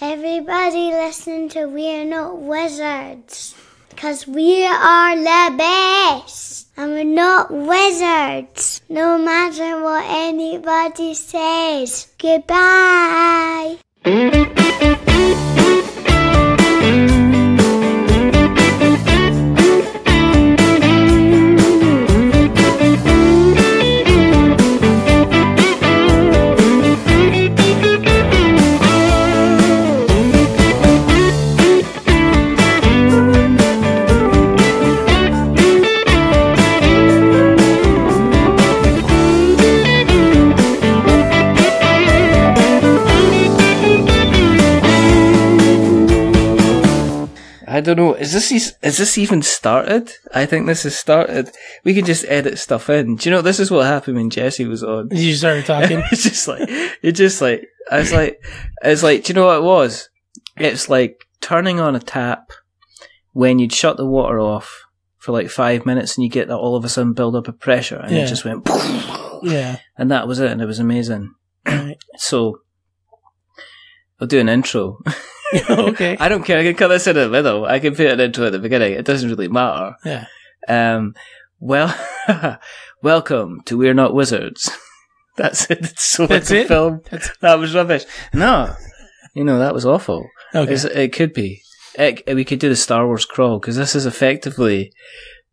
Everybody listen to We're Not Wizards. Because we are the best. And we're not wizards. No matter what anybody says. Goodbye. I don't know. Is this even started? I think this has started. We can just edit stuff in. Do you know, this is what happened when Jesse was on. You started talking. It's just like, do you know what it was? It's like turning on a tap when you'd shut the water off for like 5 minutes and you get that all of a sudden build up of pressure and it just went, yeah. And that was it, and it was amazing. Right. So, I'll do an intro. Okay. I don't care. I can cut this in the middle. I can put an intro at the beginning. It doesn't really matter. Yeah. Well, welcome to We're Not Wizards. That's it. That's it? Film. That was rubbish. No. That was awful. Okay. It could be. We could do the Star Wars crawl, because this is effectively,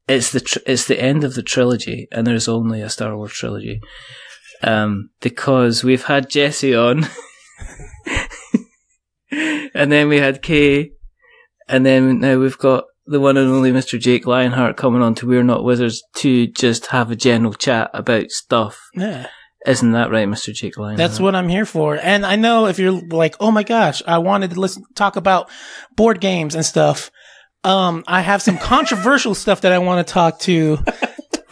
it's the end of the trilogy, and there's only a Star Wars trilogy. Because we've had Jesse on. And then we had Kay, and then now we've got the one and only Mr. Jake LionHeart coming on to We're Not Wizards to just have a general chat about stuff. Yeah. Isn't that right, Mr. Jake LionHeart? That's what I'm here for. And I know if you're like, oh my gosh, I wanted to talk about board games and stuff. I have some controversial stuff that I want to talk to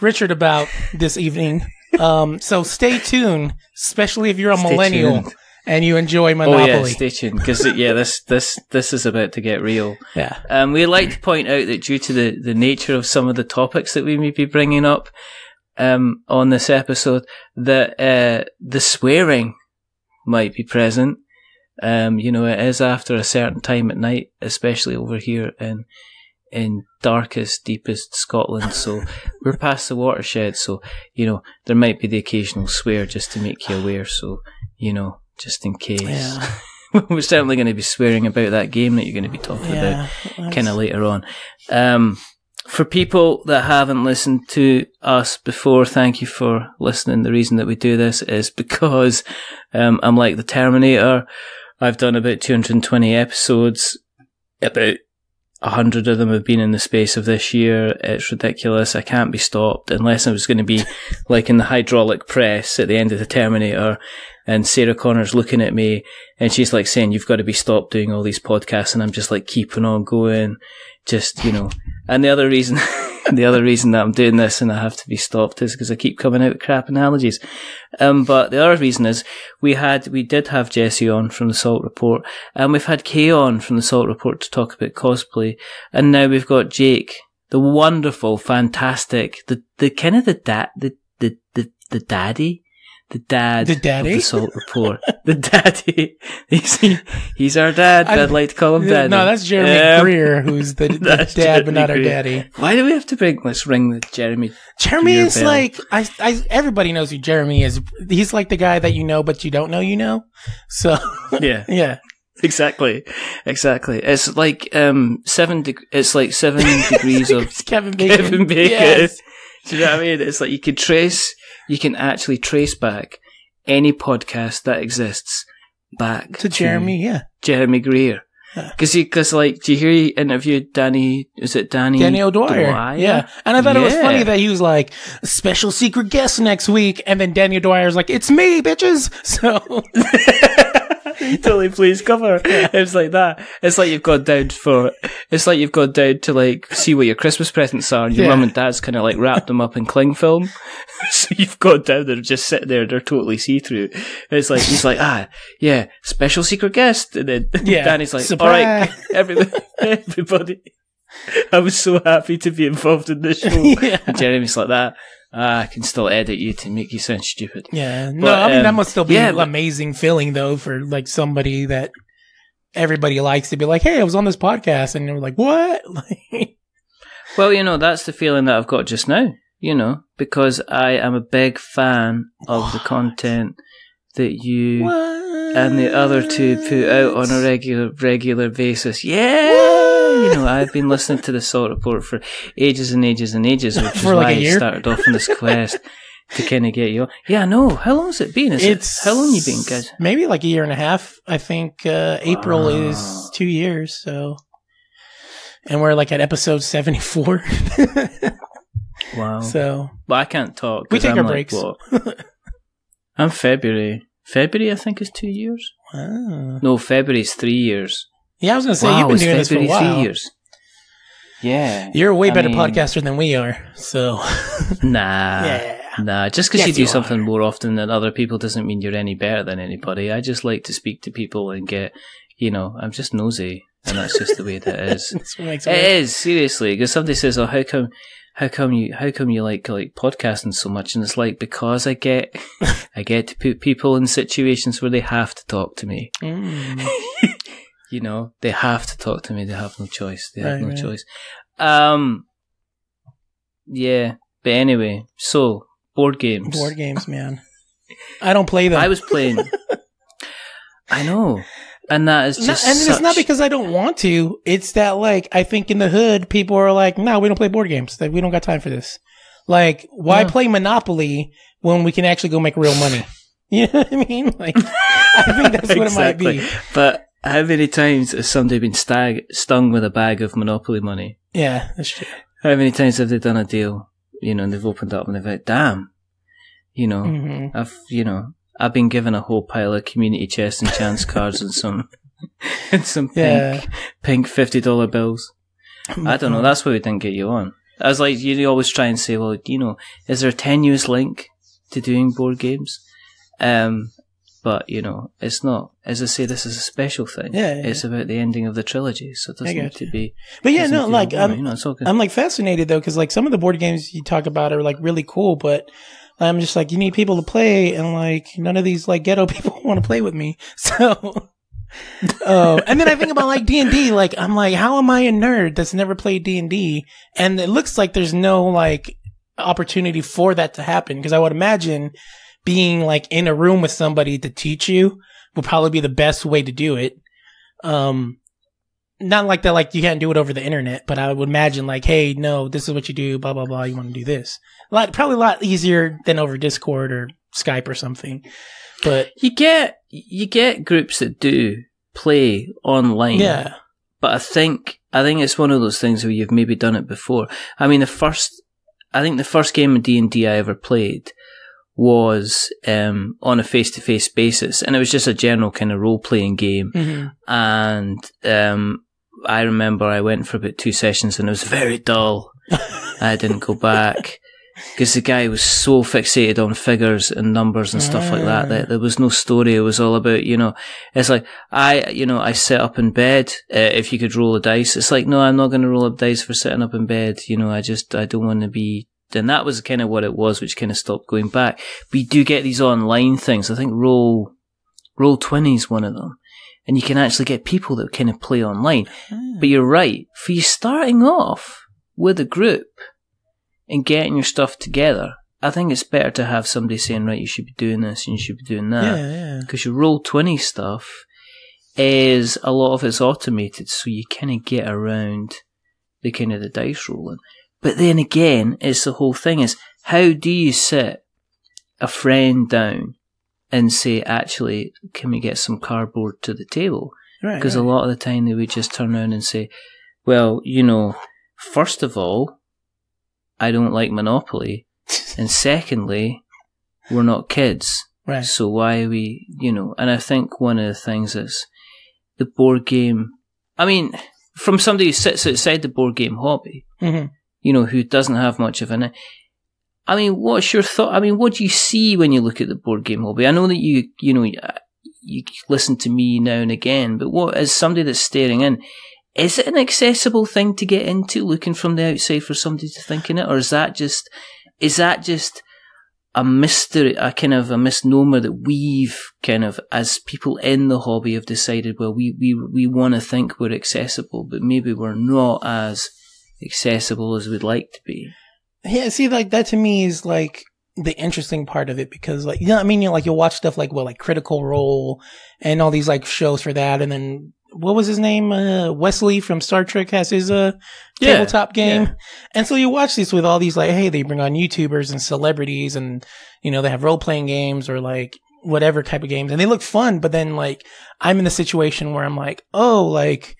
Richard about this evening. So stay tuned, especially if you're a millennial. Tuned. And you enjoy Monopoly. Oh yeah, stay tuned, because this is about to get real. Yeah. We'd like to point out that due to the nature of some of the topics that we may be bringing up on this episode, that the swearing might be present. It is after a certain time at night, especially over here in darkest, deepest Scotland. So we're past the watershed. So there might be the occasional swear just to make you aware. So just in case. Yeah. We're certainly going to be swearing about that game that you're going to be talking about kind of later on. For people that haven't listened to us before, thank you for listening. The reason that we do this is because I'm like the Terminator. I've done about 220 episodes. About 100 of them have been in the space of this year. It's ridiculous. I can't be stopped unless I was going to be like in the hydraulic press at the end of the Terminator, and Sarah Connor's looking at me and she's like saying, you've got to be stopped doing all these podcasts, and I'm just like keeping on going, just, and the other reason that I'm doing this and I have to be stopped is because I keep coming out with crap analogies. But the other reason is we did have Jesse on from the Salt Report, and we've had Kay on from the Salt Report to talk about cosplay, and now we've got Jake, the wonderful, fantastic, the kind of the daddy. The dad of the Salt Report. The daddy. He's our dad. I'd like to call him daddy. No, that's Jeremy Greer, who's the dad, Jeremy but not Greer. Our daddy. Why do we have to let's ring the Jeremy Jeremy Greer is bell. Like, everybody knows who Jeremy is. He's like the guy that you know, but you don't know, So. Yeah. Yeah. Exactly. It's like, 7 degrees of Kevin Bacon. Yes. Do you know what I mean? It's like you can actually trace back any podcast that exists back to Jeremy, Jeremy Greer. Because do you hear he interviewed Danny O'Dwyer? Yeah. And I thought it was funny that he was like, special secret guest next week, and then Danny O'Dwyer's like, it's me, bitches! So... He totally please cover. It's like that. It's like you've gone down to like see what your Christmas presents are, and your mum and dad's kind of like wrapped them up in cling film. So you've gone down there, just sitting there, they're totally see-through. It's like he's like, special secret guest, and then Danny's like, surprise. All right, everybody. I was so happy to be involved in this show. And Jeremy's like that. I can still edit you to make you sound stupid. Yeah. No, I mean, that must still be an amazing feeling, though, for like somebody that everybody likes to be like, hey, I was on this podcast. And you're like, what? Well, that's the feeling that I've got just now, because I am a big fan of the content that you and the other two put out on a regular basis. Yeah! I've been listening to the Salt Report for ages and ages and ages, which is why I started off on this quest to kind of get you on. Yeah, I know. How long has it been? How long you been, guys? Maybe like a year and a half. I think April is 2 years, so... And we're like at episode 74. Wow. So... Well, I can't talk. We take our breaks. I'm February. February, I think, is 2 years. Wow. No, February's 3 years. Yeah, I was going to say, you've been doing this for a while. 3 years. Yeah. You're a way better podcaster than we are, so... Nah. Yeah. Nah, just because you do something more often than other people doesn't mean you're any better than anybody. I just like to speak to people and get, I'm just nosy, and that's just the way that is. It is, seriously, because somebody says, oh, how come you like podcasting so much? And it's like, because I get to put people in situations where they have to talk to me. Mm. They have to talk to me. They have no choice. Choice. Yeah. But anyway, so board games. Board games, man. I don't play them. I was playing. I know. And that is just it's not because I don't want to. It's that, I think in the hood, people are like, no, we don't play board games. We don't got time for this. Why play Monopoly when we can actually go make real money? You know what I mean? I think that's what it might be. But how many times has somebody been stung with a bag of Monopoly money? Yeah, that's true. How many times have they done a deal, and they've opened up and they've like, damn, I've been given a whole pile of community chest and chance cards and some pink $50 bills. I don't know. That's why we didn't get you on. I was like, you always try and say, well, is there a tenuous link to doing board games? But it's not. As I say, this is a special thing. Yeah. It's about the ending of the trilogy, so it doesn't need to be. But yeah, no, it's all good. I'm fascinated though, because some of the board games you talk about are really cool, but I'm just you need people to play, and none of these ghetto people want to play with me. So, and then I think about D&D. I'm how am I a nerd that's never played D&D? And it looks like there's no opportunity for that to happen, because I would imagine being in a room with somebody to teach you would probably be the best way to do it. Not like that, you can't do it over the internet, but I would imagine hey, no, this is what you do, blah, blah, blah. You want to do this. Probably a lot easier than over Discord or Skype or something. But you get groups that do play online. Yeah. But I think it's one of those things where you've maybe done it before. I mean, the first game of D&D I ever played was on a face-to-face basis, and it was just a general kind of role-playing game. Mm-hmm. And I remember I went for about 2 sessions and it was very dull. I didn't go back because the guy was so fixated on figures and numbers and stuff like that there was no story. It was all about, it's I sit up in bed, if you could roll a dice. It's no, I'm not going to roll up dice for sitting up in bed. I don't want to be. And that was kind of what it was, which kind of stopped going back. But you do get these online things. I think Roll20 is one of them. And you can actually get people that kind of play online. But you're right. For you starting off with a group and getting your stuff together, I think it's better to have somebody saying, right, you should be doing this and you should be doing that. Yeah. Because your Roll20 stuff is, a lot of it's automated, so you kind of get around the kind of the dice rolling. But then again, it's the whole thing is, how do you sit a friend down and say, actually, can we get some cardboard to the table? Because a lot of the time they would just turn around and say, well, first of all, I don't like Monopoly. And secondly, we're not kids. Right. So why are we, and I think one of the things is the board game, I mean, from somebody who sits outside the board game hobby, who doesn't have much of an, I mean, what's your thought? I mean, what do you see when you look at the board game hobby? I know that you listen to me now and again, but what, as somebody that's staring in, is it an accessible thing to get into, looking from the outside for somebody to think in it, or is that just a mystery, a kind of a misnomer that we've kind of, as people in the hobby, have decided, well, we want to think we're accessible, but maybe we're not as accessible as we'd like to be. Yeah, see, like, that to me is, like, the interesting part of it, because, like, you know what I mean? You'll watch stuff like, well, like Critical Role and all these, like, shows for that, and then, what was his name? Wesley from Star Trek has his tabletop game. Yeah. And so you watch these with all these, like, hey, they bring on YouTubers and celebrities, and, you know, they have role-playing games or, like, whatever type of games, and they look fun, but then, like, I'm in the situation where I'm like, oh, like,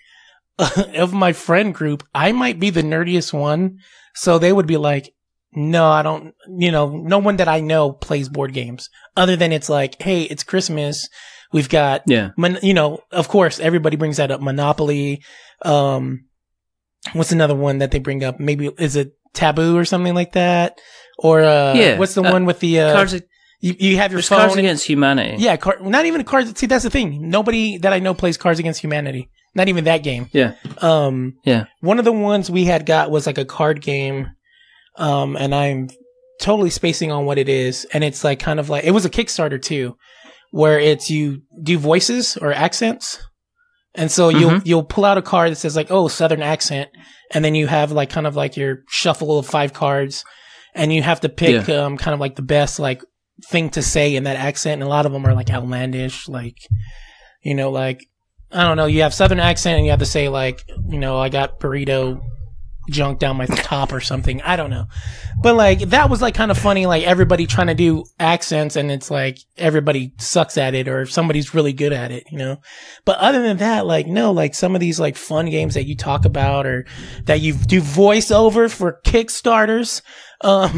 of my friend group, I might be the nerdiest one, so they would be like, no, I don't, you know, no one that I know plays board games, other than it's like, hey, it's Christmas. We've got, you know, of course, everybody brings that up. Monopoly. What's another one that they bring up? Maybe, is it Taboo or something like that? Or, what's the one with the, Cards, you have your phone. Cards Against Humanity. Yeah, not even Cards. See, that's the thing. Nobody that I know plays Cards Against Humanity. Not even that game. Yeah. One of the ones we had got was like a card game. And I'm totally spacing on what it is. And it's like kind of like, it was a Kickstarter too, where it's you do voices or accents. And so you'll pull out a card that says like, oh, Southern accent. And then you have like kind of like your shuffle of 5 cards, and you have to pick, kind of like the best like thing to say in that accent. And a lot of them are like outlandish, like, you know, like, I don't know, you have Southern accent and you have to say like, you know, I got burrito junk down my top or something. I don't know. But like, that was like kind of funny, like everybody trying to do accents, and it's like everybody sucks at it, or somebody's really good at it, you know? But other than that, like, no, like some of these like fun games that you talk about, or that you do voiceover for Kickstarters. Whoa.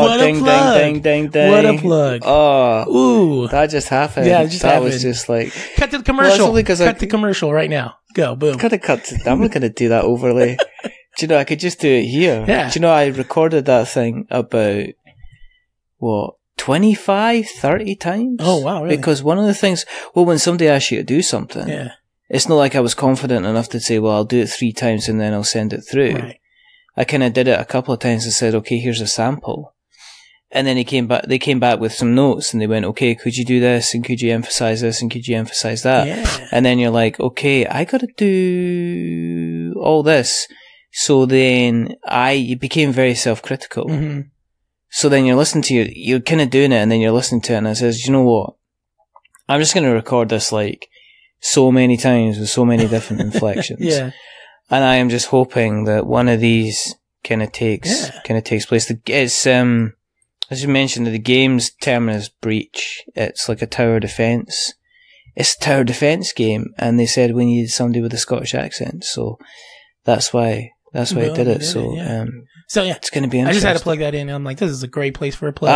What ding, a plug. ding, ding, ding. What a plug. Oh. Ooh. That just happened. Yeah, it just happened. That was just like... Cut to the commercial. Well, cut the commercial right now. Go, boom. I'm not going to do that overlay. Do you know, I could just do it here. Yeah. Do you know, I recorded that thing about, 25, 30 times? Oh, wow, really? Because one of the things, when somebody asks you to do something, it's not like I was confident enough to say, well, I'll do it 3 times and then I'll send it through. Right. I kind of did it a couple of times and said, okay, here's a sample. And then they came back with some notes, and they went, okay, could you do this, and could you emphasize this, and could you emphasize that? Yeah. And then you're like, okay, I gotta do all this. So then you became very self-critical. Mm-hmm. So then you're listening to you're kind of doing it, and then you're listening to it, and it says, you know what? I'm just going to record this like so many times with so many different inflections. Yeah. And I am just hoping that one of these kind of takes place. It's, as you mentioned, the game's term is Breach. It's like a tower defense. It's a tower defense game, and they said we needed somebody with a Scottish accent, so that's why I did it. So it's going to be interesting. I just had to plug that in, and I'm like, this is a great place for a plug.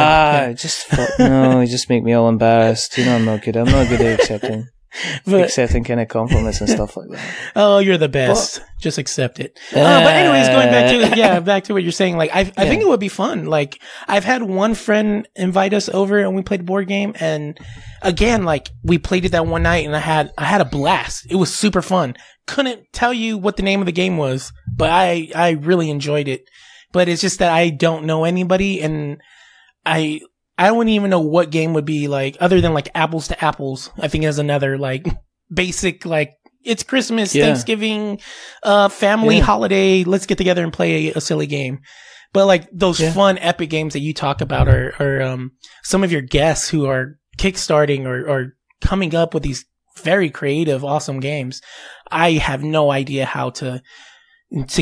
No, you just make me all embarrassed. You know, I'm not good at accepting kind of compliments and stuff like that. Oh, you're the best. Just accept it. But anyways, going back to what you're saying, like, I think it would be fun. Like, I've had one friend invite us over and we played a board game, and again, like, we played it that one night, and I had a blast. It was super fun. Couldn't tell you what the name of the game was, but I really enjoyed it. But it's just that I don't know anybody, and I wouldn't even know what game would be like, other than like Apples to Apples. I think is another like basic, like, it's Christmas, Thanksgiving, family holiday. Let's get together and play a silly game. But like those fun epic games that you talk about are some of your guests who are kickstarting or coming up with these very creative, awesome games. I have no idea how to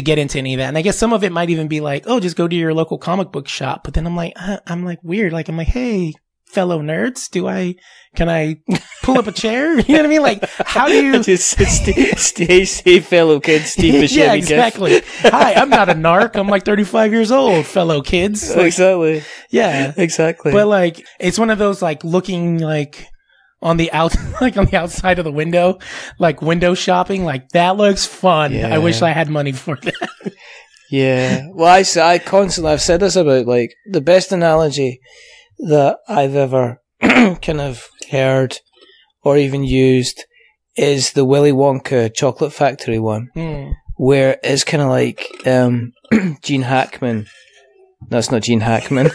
get into any of that. And I guess some of it might even be like, oh, just go to your local comic book shop. But then I'm like weird. Like, I'm like, hey, fellow nerds, can I pull up a chair? You know what I mean? Like, how do you just stay fellow kids, Steve? Yeah, exactly. Hi, I'm not a narc. I'm like 35 years old, fellow kids. Like, exactly. Yeah, exactly. But like, it's one of those like looking like on the outside of the window, like window shopping. Like, that looks fun. Yeah. I wish I had money for that. Yeah. Well, I've said this about, like, the best analogy that I've ever kind of heard or even used is the Willy Wonka Chocolate Factory one, where it's kind of like Gene Hackman No, it's not Gene Hackman.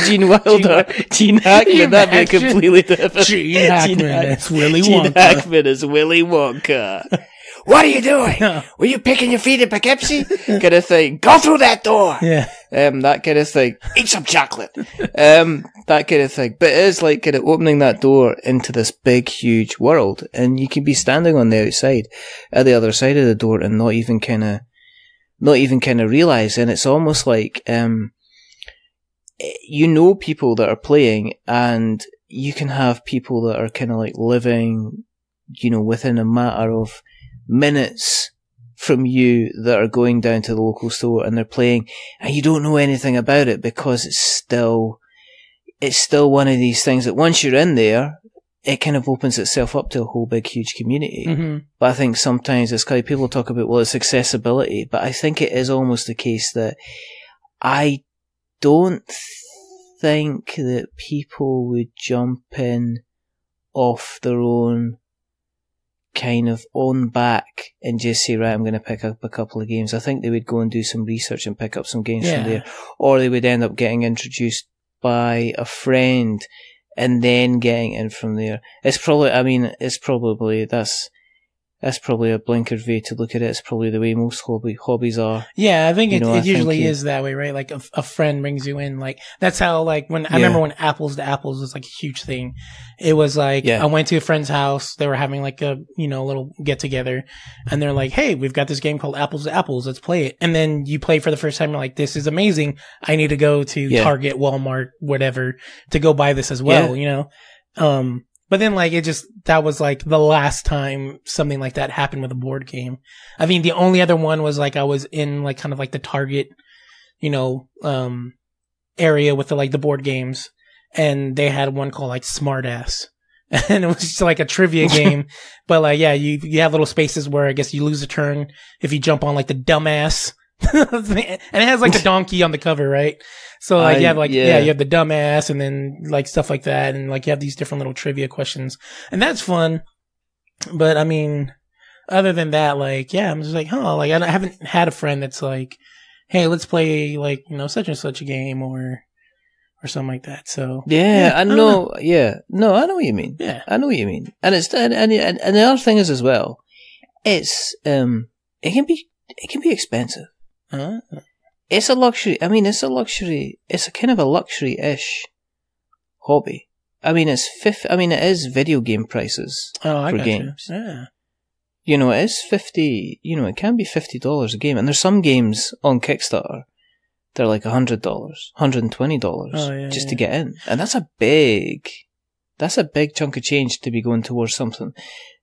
Gene Wilder. Gene Hackman. That'd be completely different. Gene Hackman is Willy Wonka. Gene Hackman is Willy Wonka. What are you doing? Were you picking your feet in Poughkeepsie? Kind of thing. Go through that door. Yeah. That kind of thing. Eat some chocolate. That kind of thing. But it is like kind of opening that door into this big, huge world. And you can be standing on the outside, at the other side of the door, and not even kind of realize. And it's almost like, people that are playing, and you can have people that are kind of like living, within a matter of minutes from you that are going down to the local store and they're playing, and you don't know anything about it because it's still one of these things that once you're in there, it kind of opens itself up to a whole big, huge community. Mm-hmm. But I think sometimes it's kind of, people talk about, well, it's accessibility, but I think it is almost the case that I don't think that people would jump in off their own kind of own back and just say, right, I'm going to pick up a couple of games. I think they would go and do some research and pick up some games from there, or they would end up getting introduced by a friend and then getting in from there. That's probably a blinkered way to look at it. It's probably the way most hobbies are. Yeah, I think it usually is that way, right? Like a friend brings you in. Like that's how, like I remember when Apples to Apples was like a huge thing. It was like, I went to a friend's house. They were having like a, little get together, and they're like, hey, we've got this game called Apples to Apples. Let's play it. And then you play for the first time. You're like, this is amazing. I need to go to Target, Walmart, whatever to go buy this as well, But then, like, that was, like, the last time something like that happened with a board game. I mean, the only other one was, like, I was in, like, kind of like the Target, area with the board games. And they had one called, like, Smartass. And it was just, like, a trivia game. But, like, you have little spaces where I guess you lose a turn if you jump on, like, the dumbass. And it has, like, the donkey on the cover, right? So, like, you have, like, you have the dumbass and then, like, stuff like that. And, like, you have these different little trivia questions. And that's fun. But, I mean, other than that, like, I'm just like, like, I haven't had a friend that's like, hey, let's play, like, such and such a game or something like that. So, I know. Yeah. No, I know what you mean. Yeah. I know what you mean. And it's, and the other thing is as well, it's, it can be expensive. Huh? It's a luxury. I mean, it's a kind of a luxury-ish hobby. I mean, it is video game prices for games. Yeah. It is 50, it can be $50 a game. And there's some games on Kickstarter, they're like $100, $120 just to get in. And that's a big chunk of change to be going towards something.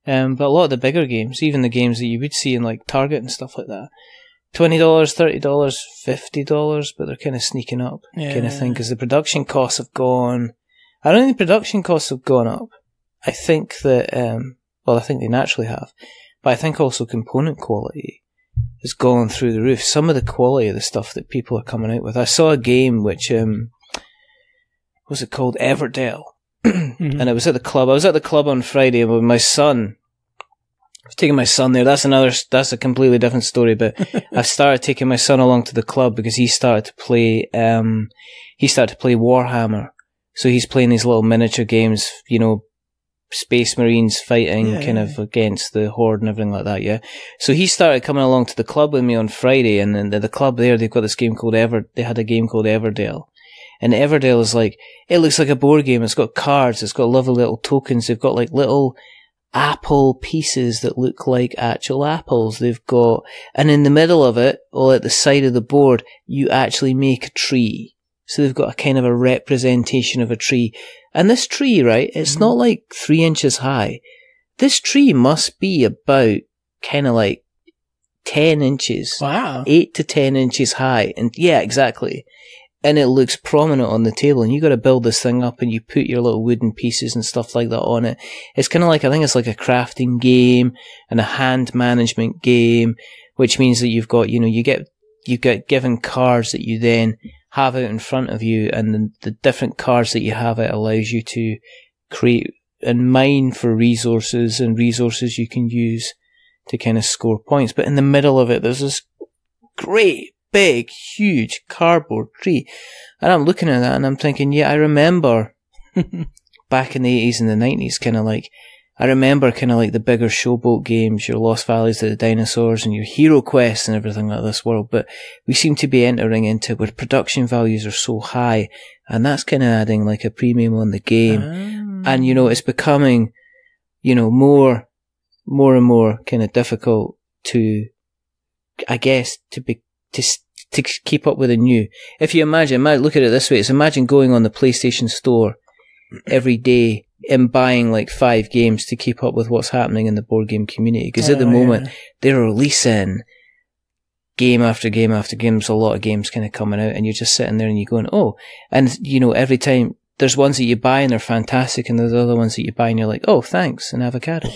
But a lot of the bigger games, even the games that you would see in like Target and stuff like that, $20, $30, $50, but they're kind of sneaking up, kind of thing, because the production costs have gone. I don't think the production costs have gone up. I think that, I think they naturally have, but I think also component quality has gone through the roof. Some of the quality of the stuff that people are coming out with. I saw a game which, was it called Everdell? Mm-hmm. And it was at the club. I was at the club on Friday with my son. I was taking my son there. That's a completely different story, but I've started taking my son along to the club because he started to play Warhammer. So he's playing these little miniature games, Space Marines fighting kind of against the Horde and everything like that, So he started coming along to the club with me on Friday, and then the club there, they've got this game called they had a game called Everdell. And Everdell is like, it looks like a board game. It's got cards. It's got lovely little tokens. They've got like little apple pieces that look like actual apples. They've got, and in the middle of it, or at the side of the board, you actually make a tree. So they've got a kind of a representation of a tree. And this tree, right, it's not like 3 inches high. This tree must be about kind of like 10 inches. Wow. 8 to 10 inches high. And yeah, exactly. And it looks prominent on the table, and you got to build this thing up, and you put your little wooden pieces and stuff like that on it. It's kind of like, I think it's like a crafting game and a hand management game, which means that you've got, you get given cards that you then have out in front of you, and the different cards that you have, it allows you to create and mine for resources, and resources you can use to kind of score points. But in the middle of it, there's this great big, huge cardboard tree. And I'm looking at that and I'm thinking, yeah, I remember back in the 80s and the 90s, kind of like, I remember kind of like the bigger showboat games, your Lost Valleys of the Dinosaurs and your Hero Quest and everything like this world. But we seem to be entering into where production values are so high, and that's kind of adding like a premium on the game. And, you know, it's becoming, you know, more and more kind of difficult to, I guess, to keep up with the new. If you imagine, look at it this way, it's imagine going on the PlayStation Store every day and buying like 5 games to keep up with what's happening in the board game community. Because at the moment, they're releasing game after game after game. There's a lot of games kind of coming out, and you're just sitting there and you're going, oh. And, you know, every time there's ones that you buy and they're fantastic, and there's other ones that you buy and you're like, oh, thanks, an avocado.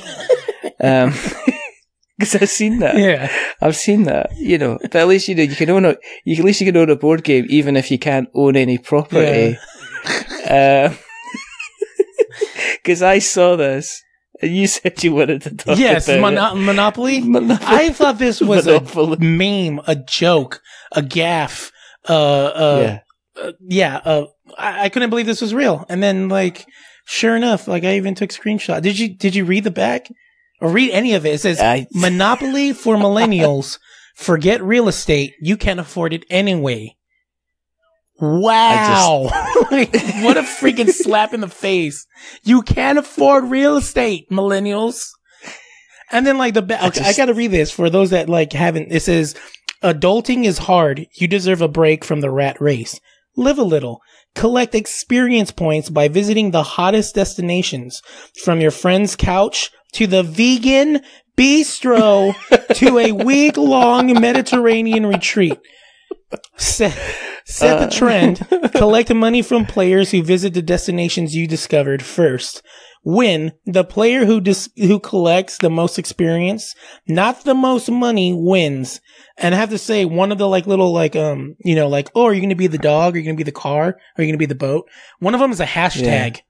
Because I've seen that. Yeah. I've seen that, you know. But at least, you know, you can own a board game even if you can't own any property. Yeah. Because I saw this, and you said you wanted to talk about it. Monopoly? I thought this was a meme, a joke, a gaffe. I couldn't believe this was real. And then, like, sure enough, like, I even took screenshot. Did you read the back? Or read any of it? It says, Monopoly for millennials. Forget real estate. You can't afford it anyway. Wow. Like, what a freaking slap in the face. You can't afford real estate, millennials. And then like I gotta read this for those that like haven't. It says, adulting is hard. You deserve a break from the rat race. Live a little. Collect experience points by visiting the hottest destinations, from your friend's couch to the vegan bistro to a week-long Mediterranean retreat. Set the trend. Collect money from players who visit the destinations you discovered first. Win. The player who collects the most experience, not the most money, wins. And I have to say, one of the like little like you know, like, oh, are you going to be the dog? Are you going to be the car? Are you going to be the boat? One of them is a hashtag. Yeah.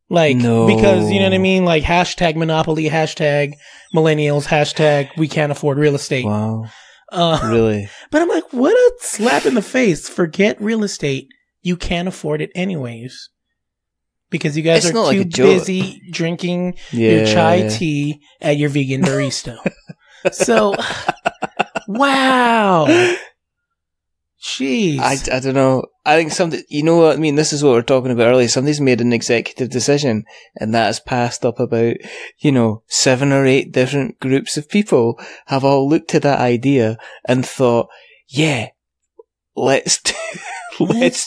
Like, because, you know what I mean? Like, hashtag Monopoly, hashtag millennials, hashtag we can't afford real estate. Wow. Really? But I'm like, what a slap in the face. Forget real estate. You can't afford it anyways. Because you guys are too busy drinking your chai tea at your vegan barista. So, wow. Jeez. I don't know. I think something, you know what I mean? This is what we were talking about earlier. Somebody's made an executive decision, and that has passed up about, 7 or 8 different groups of people have all looked at that idea and thought, yeah, let's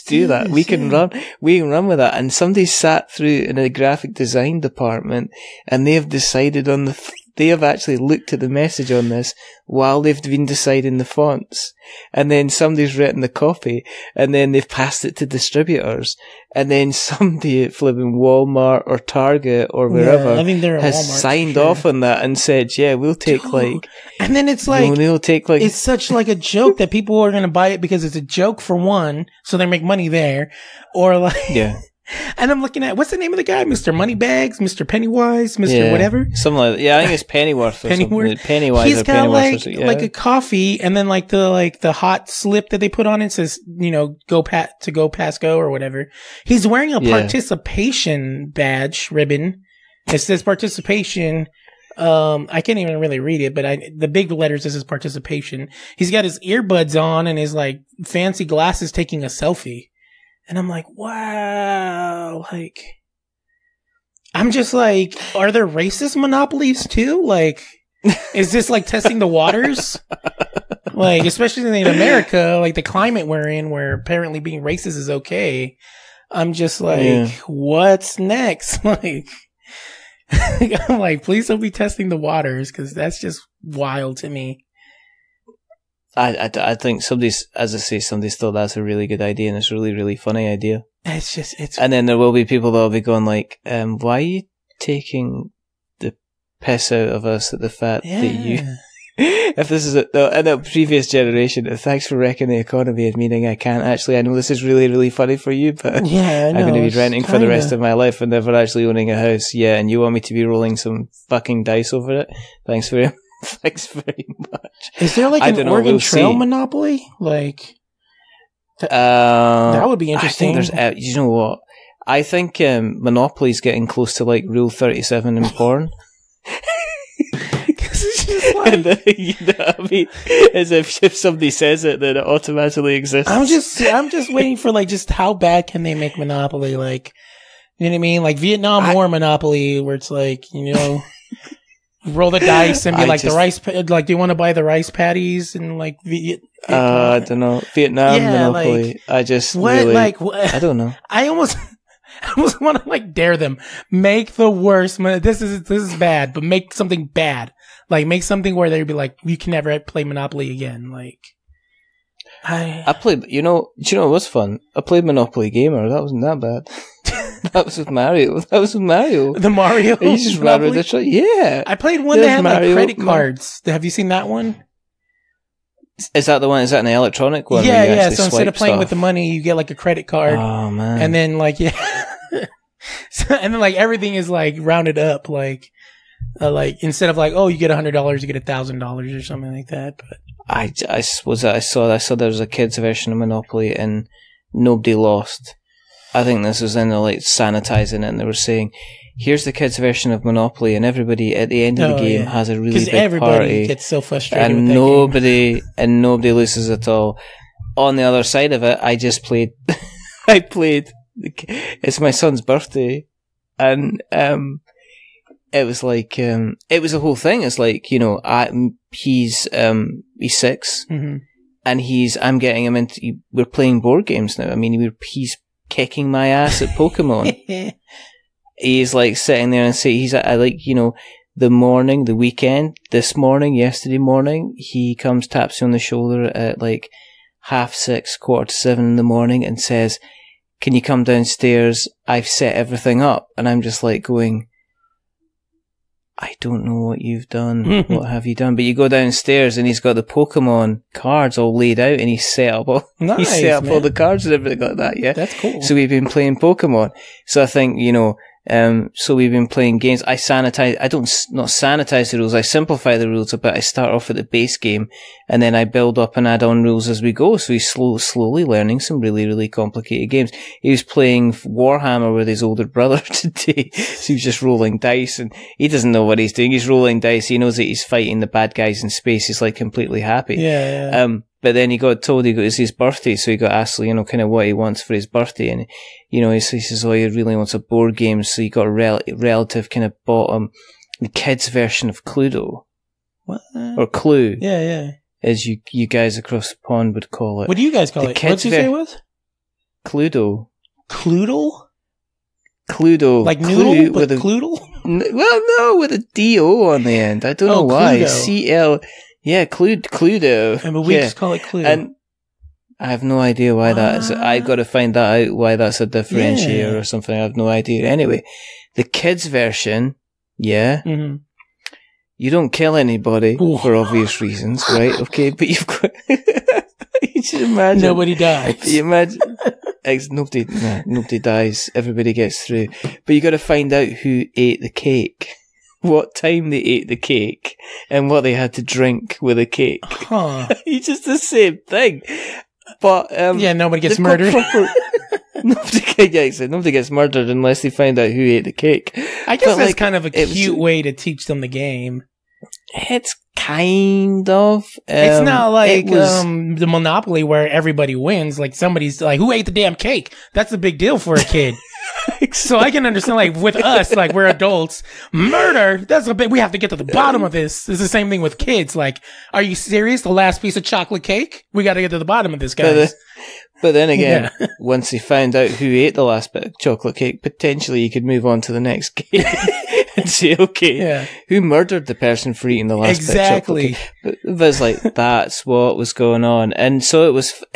do that. We can run with that. And somebody sat through in a graphic design department, and they have decided on they have actually looked at the message on this while they've been deciding the fonts. And then somebody's written the copy, and then they've passed it to distributors. And then somebody at flipping Walmart or Target or wherever has signed off on that and said, yeah, we'll take and then it's like, we'll take it's such like a joke that people are going to buy it because it's a joke for one, so they make money there. Or like, yeah. And I'm looking at, what's the name of the guy? Mr. Moneybags, Mr. Pennywise, Mr. whatever? Something like that. Yeah, I think it's Pennyworth or something. Pennywise. He's got like a coffee, and then like the hot slip that they put on it says, go pass go or whatever. He's wearing a participation badge ribbon. It says participation. I can't even really read it, but the big letters, this is participation. He's got his earbuds on and his like fancy glasses taking a selfie. And I'm like, wow, like, I'm just like, are there racist monopolies too? Like, is this like testing the waters? Like, especially in America, like the climate we're in, where apparently being racist is okay. I'm just like, what's next? Like, I'm like, please don't be testing the waters, because that's just wild to me. I think somebody's thought that's a really good idea, and it's a really, really funny idea. And then there will be people that will be going like, why are you taking the piss out of us at the fact that you, if this is in a previous generation, thanks for wrecking the economy and meaning I know this is really, really funny for you, but I'm going to be renting for the rest of my life and never actually owning a house. Yeah, and you want me to be rolling some fucking dice over it? Thanks for Thanks very much. Is there like an Oregon Trail Monopoly? Like, that would be interesting. I think there's, you know what? I think Monopoly's getting close to like Rule 37 in porn. Like, you know what I mean? As if somebody says it, then it automatically exists. I'm just waiting for like just how bad can they make Monopoly? Like, you know what I mean? Like Vietnam War Monopoly, where it's like, you know, roll the dice and be like the rice. Like, do you want to buy the rice patties and like I don't know, Vietnam Monopoly. Like, I just really, like I don't know. I almost want to like dare them. Make the worst. This is bad, but make something bad. Like, make something where they'd be like, you can never play Monopoly again. Like, I played, do you know what was fun? I played Monopoly Gamer. That wasn't that bad. That was with Mario. The Mario? You just ran around the track. Yeah. I played one that had Mario, like credit cards. Have you seen that one? Is that the one? Is that an electronic one? Yeah. So instead of playing with the money, you get like a credit card. Oh, man. And then like, yeah. And then like everything is like rounded up. Like instead of like, oh, you get $100, you get $1,000 or something like that. But I saw there was a kids version of Monopoly and nobody lost. I think this was in the like sanitizing it, and they were saying, here's the kids version of Monopoly, and everybody at the end of the game has a really big everybody party. Gets so frustrated and with that game. nobody loses at all. On the other side of it, I just played it's my son's birthday, and it was like it was a whole thing. It's like, you know, he's 6, mm-hmm. and I'm getting him into. We're playing board games now. I mean, he's kicking my ass at Pokemon. He's like sitting there and I like, you know, the weekend, yesterday morning, he comes, taps you on the shoulder at like 6:30, 6:45 in the morning, and says, "Can you come downstairs? I've set everything up." And I'm just like going, I don't know what you've done. What have you done? But you go downstairs and he's got the Pokemon cards all laid out, and he's set up all the cards and everything like that. Yeah. That's cool. So we've been playing Pokemon. So I think, you know, so we've been playing games. I not sanitize the rules. I simplify the rules a bit. I start off with the base game, and then I build up and add on rules as we go. So he's slowly learning some really, really complicated games. He was playing Warhammer with his older brother today. So he was just rolling dice, and he doesn't know what he's doing. He's rolling dice. He knows that he's fighting the bad guys in space. He's like completely happy. Yeah. But then he got told it's his birthday, so he got asked, you know, kind of what he wants for his birthday, and you know, he says, oh, he really wants a board game, so he got a relative kind of bought him the kids version of Cluedo. What? Or Clue. Yeah. As you guys across the pond would call it. What do you guys call it? What did you say it was? Cluedo. Cluedo? Cluedo. Like noodle, but Cluedo? Well, no, with a D-O on the end. I don't know why. Cluedo. C-L... Yeah, Cluedo. And we just call it Cluedo. And I have no idea why that is. I got to find that out, why that's a differentiator or something. I have no idea. Anyway, the kids version, mm-hmm. You don't kill anybody for obvious reasons, right? Okay, but you've got... you should imagine. Nobody dies. You imagine... nobody dies. Everybody gets through. But you got to find out who ate the cake. What time they ate the cake, and what they had to drink with the cake. Huh. It's just the same thing. But nobody gets murdered. Nobody gets murdered unless they find out who ate the cake. I guess that's kind of a cute way to teach them the game. It's kind of. It's not like the Monopoly where everybody wins. Like somebody's like, who ate the damn cake? That's a big deal for a kid. So I can understand, like, with us, like, we're adults. Murder, that's a bit, we have to get to the bottom of this. It's the same thing with kids. Like, are you serious? The last piece of chocolate cake? We got to get to the bottom of this, guys. But then again, once he found out who ate the last bit of chocolate cake, potentially you could move on to the next game and say, okay, who murdered the person for eating the last bit of chocolate cake? But it was like, that's what was going on. And so it was fun.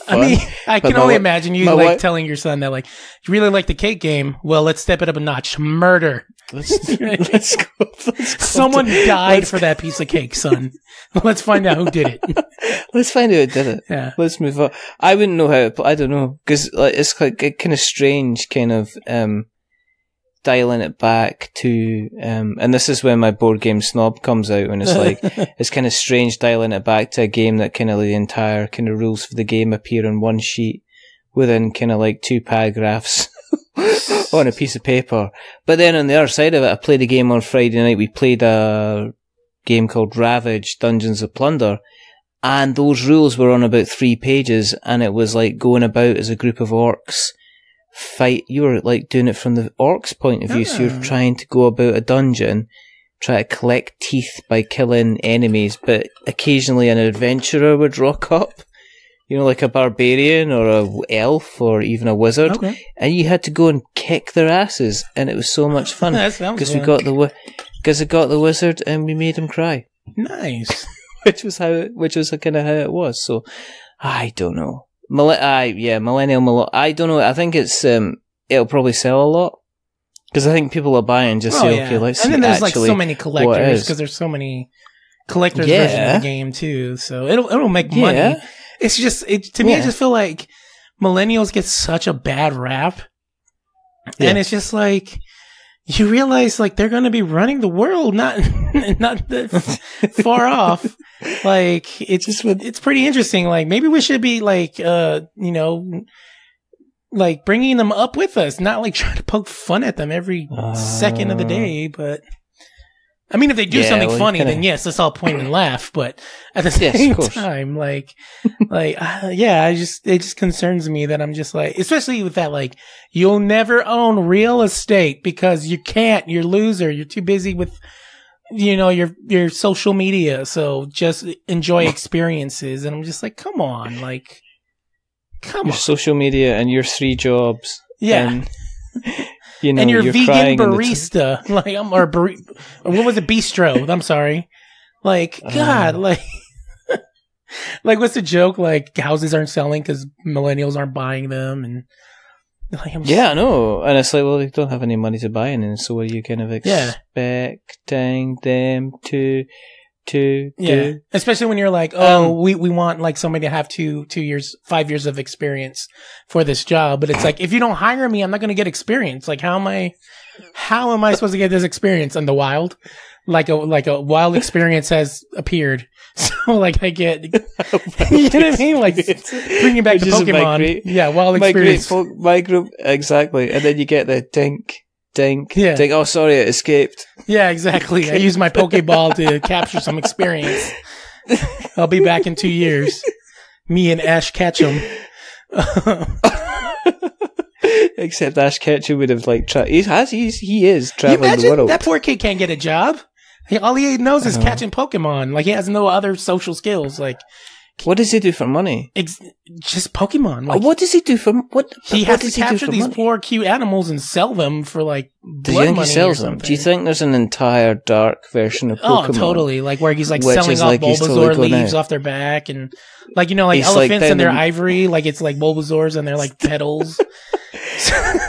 I mean, I can only imagine you like telling your son that, like, you really like the cake game. Well, let's step it up a notch. Murder. Let's go. Someone died for that piece of cake, son. Let's find out who did it. Let's find out who did it. Yeah. Let's move on. I wouldn't know how to, I don't know, because like, it's like a kind of strange kind of, dialing it back to, and this is when my board game snob comes out, and it's like, it's kind of strange dialing it back to a game that kind of the entire kind of rules for the game appear on one sheet within kind of like 2 paragraphs on a piece of paper. But then on the other side of it, I played a game on Friday night. We played a game called Ravage Dungeons of Plunder, and those rules were on about 3 pages, and it was like going about as a group of orcs fight. You were like doing it from the orcs' point of view, so you're trying to go about a dungeon, try to collect teeth by killing enemies, but occasionally an adventurer would rock up, you know, like a barbarian or a elf or even a wizard, and you had to go and kick their asses, and it was so much fun because we got because I got the wizard and we made him cry. Nice. which was kind of how it was. So I don't know. Millennial. I don't know. I think it's it'll probably sell a lot because I think people are buying just say, okay, let's see. And then there's like so many collectors because there's so many collectors versions of the game too. So it'll make money. It's just to me. I just feel like millennials get such a bad rap, and it's just like you realize like they're going to be running the world, not far off. Like it's pretty interesting. Like maybe we should be like like bringing them up with us, not like trying to poke fun at them every second of the day. But I mean, if they do something funny, then yes, let's all point and laugh. But at the same time, it just concerns me that I'm just like, especially with that, like, you'll never own real estate because you can't. You're a loser. You're too busy with, your social media. So just enjoy experiences. And I'm just like, come on, your social media and your 3 jobs. Yeah. And, and your vegan barista, what was it? Bistro. I'm sorry. God, what's the joke? Like, houses aren't selling because millennials aren't buying them, and I know. And it's like, well, they don't have any money to buy anything, so are you kind of expecting them to do? Especially when you're like, we want like somebody to have 5 years of experience for this job, but it's like, if you don't hire me, I'm not going to get experience. Like, how am I supposed to get this experience in the wild? Like a wild experience has appeared. So like I get, you know what I mean? Like bringing back the Pokemon. Wild experience. My group, exactly. And then you get the dink. Oh, sorry, it escaped. Yeah, exactly. I used my Pokeball to capture some experience. I'll be back in 2 years. Me and Ash Ketchum. Except Ash Ketchum would have he is traveling the world. That poor kid can't get a job. All he knows is catching Pokemon. Like, he has no other social skills. Like, what does he do for money? Just Pokemon. Like, what does he do for? He has to capture these poor, cute animals and sell them for like blood do you think money he sells or something. Them? Do you think there's an entire dark version of Pokemon? Oh, totally. Like where he's like selling off Bulbasaur leaves off their back, and like elephants and their ivory. Like it's like Bulbasaurs and they're like petals.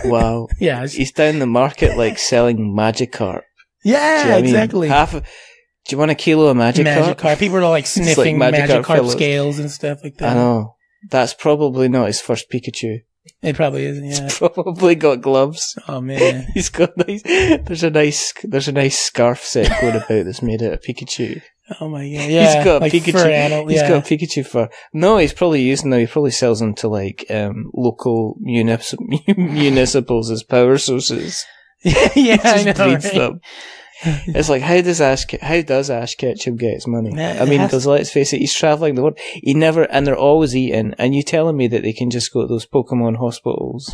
Wow. Yeah. He's down the market like selling Magikarp. Yeah, exactly. Do you want a kilo of Magikarp? People are like sniffing Magikarp scales and stuff like that. I know. That's probably not his first Pikachu. It probably isn't, yeah. He's probably got gloves. Oh man. He's got there's a nice scarf set going about that's made out of Pikachu. Oh my god. Yeah. He's got Pikachu. He's got Pikachu fur. No, he's probably using them. He probably sells them to like local municipals as power sources. Yeah, I know, breeds them. It's like, how does Ash Ketchum get his money? Because let's face it, he's traveling the world. And they're always eating. And you telling me that they can just go to those Pokemon hospitals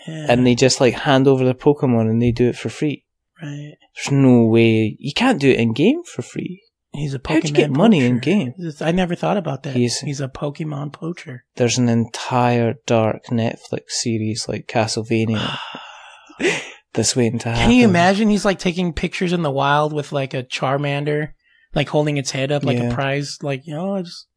and they just like hand over their Pokemon and they do it for free. Right. There's no way. You can't do it in game for free. He's a Pokemon How'd you get money in game? I never thought about that. He's a Pokemon poacher. There's an entire dark Netflix series like Castlevania. That's waiting to happen. Can you imagine he's like taking pictures in the wild with like a Charmander, like holding its head up like a prize, like, just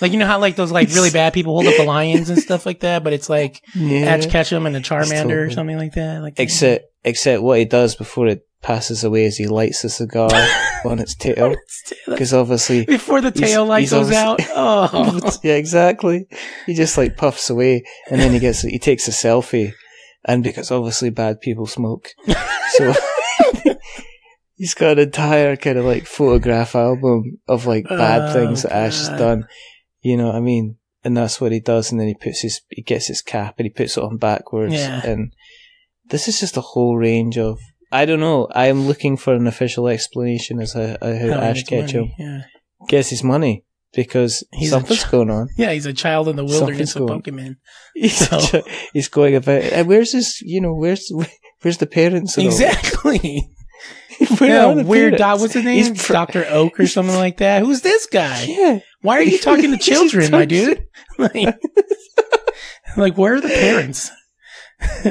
like, how like those like really bad people hold up the lions and stuff like that, but it's like Ash Ketchum and a Charmander or something like that. Like except what he does before it passes away is he lights a cigar on its tail. Because obviously before the tail light goes out. Oh yeah, exactly. He just like puffs away and then he takes a selfie. and because obviously bad people smoke. So he's got an entire kind of like photograph album of like bad things that Ash has done. You know what I mean? And that's what he does. And then he gets his cap and he puts it on backwards. Yeah. And this is just a whole range of, I don't know. I am looking for an official explanation as how Ash Ketchum gets his money, because something's going on. Yeah, he's a child in the wilderness of Pokemon. He's going about, and where's his, where's the parents? And exactly. Weird. What's his name? Dr. Oak or something like that. Who's this guy? Yeah. Why are you talking to children, my dude? Like, where are the parents?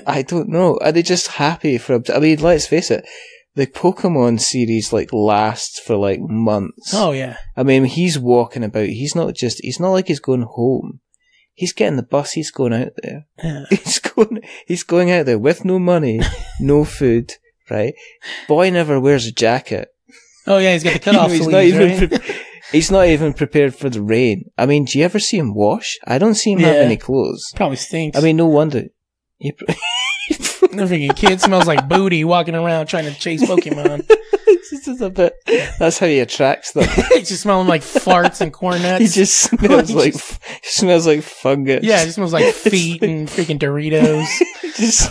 I don't know. Are they just happy for him? I mean, let's face it. The Pokemon series lasts for months. Oh yeah. I mean, he's walking about. He's not like he's going home. He's getting the bus. He's going out there. Yeah. He's going out there with no money, no food. Right? Boy never wears a jacket. Oh yeah, he's got the cutoff sleeves, right? He's not even prepared for the rain. I mean, do you ever see him wash? I don't see him have any clothes. Probably stinks. I mean, no wonder. The freaking kid smells like booty walking around trying to chase Pokemon. This is a bit. That's how he attracts them. He's just smelling like farts and corn nuts. He just smells like fungus. Yeah, it smells like feet and freaking Doritos. Just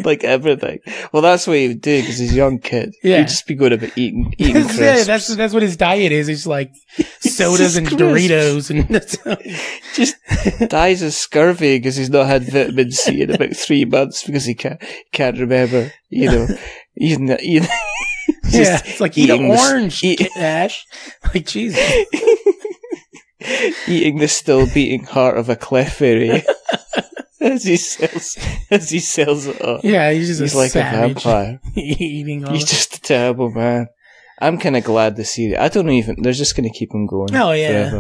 like everything. Well, that's what he would do because he's a young kid. Yeah, he'd just be good about eating crisps. Yeah, that's what his diet is. It's like sodas and Doritos and just dies of scurvy because he's not had vitamin C in about 3 months because he can't remember. Eating. Yeah, it's like eat an orange, Ash. Like, Jesus. Eating the still beating heart of a Clefairy as he sells it up. Yeah, he's like savage. A vampire. Eating all. He's just a terrible man. I'm kind of glad the series. I don't even. They're just going to keep him going. Oh yeah.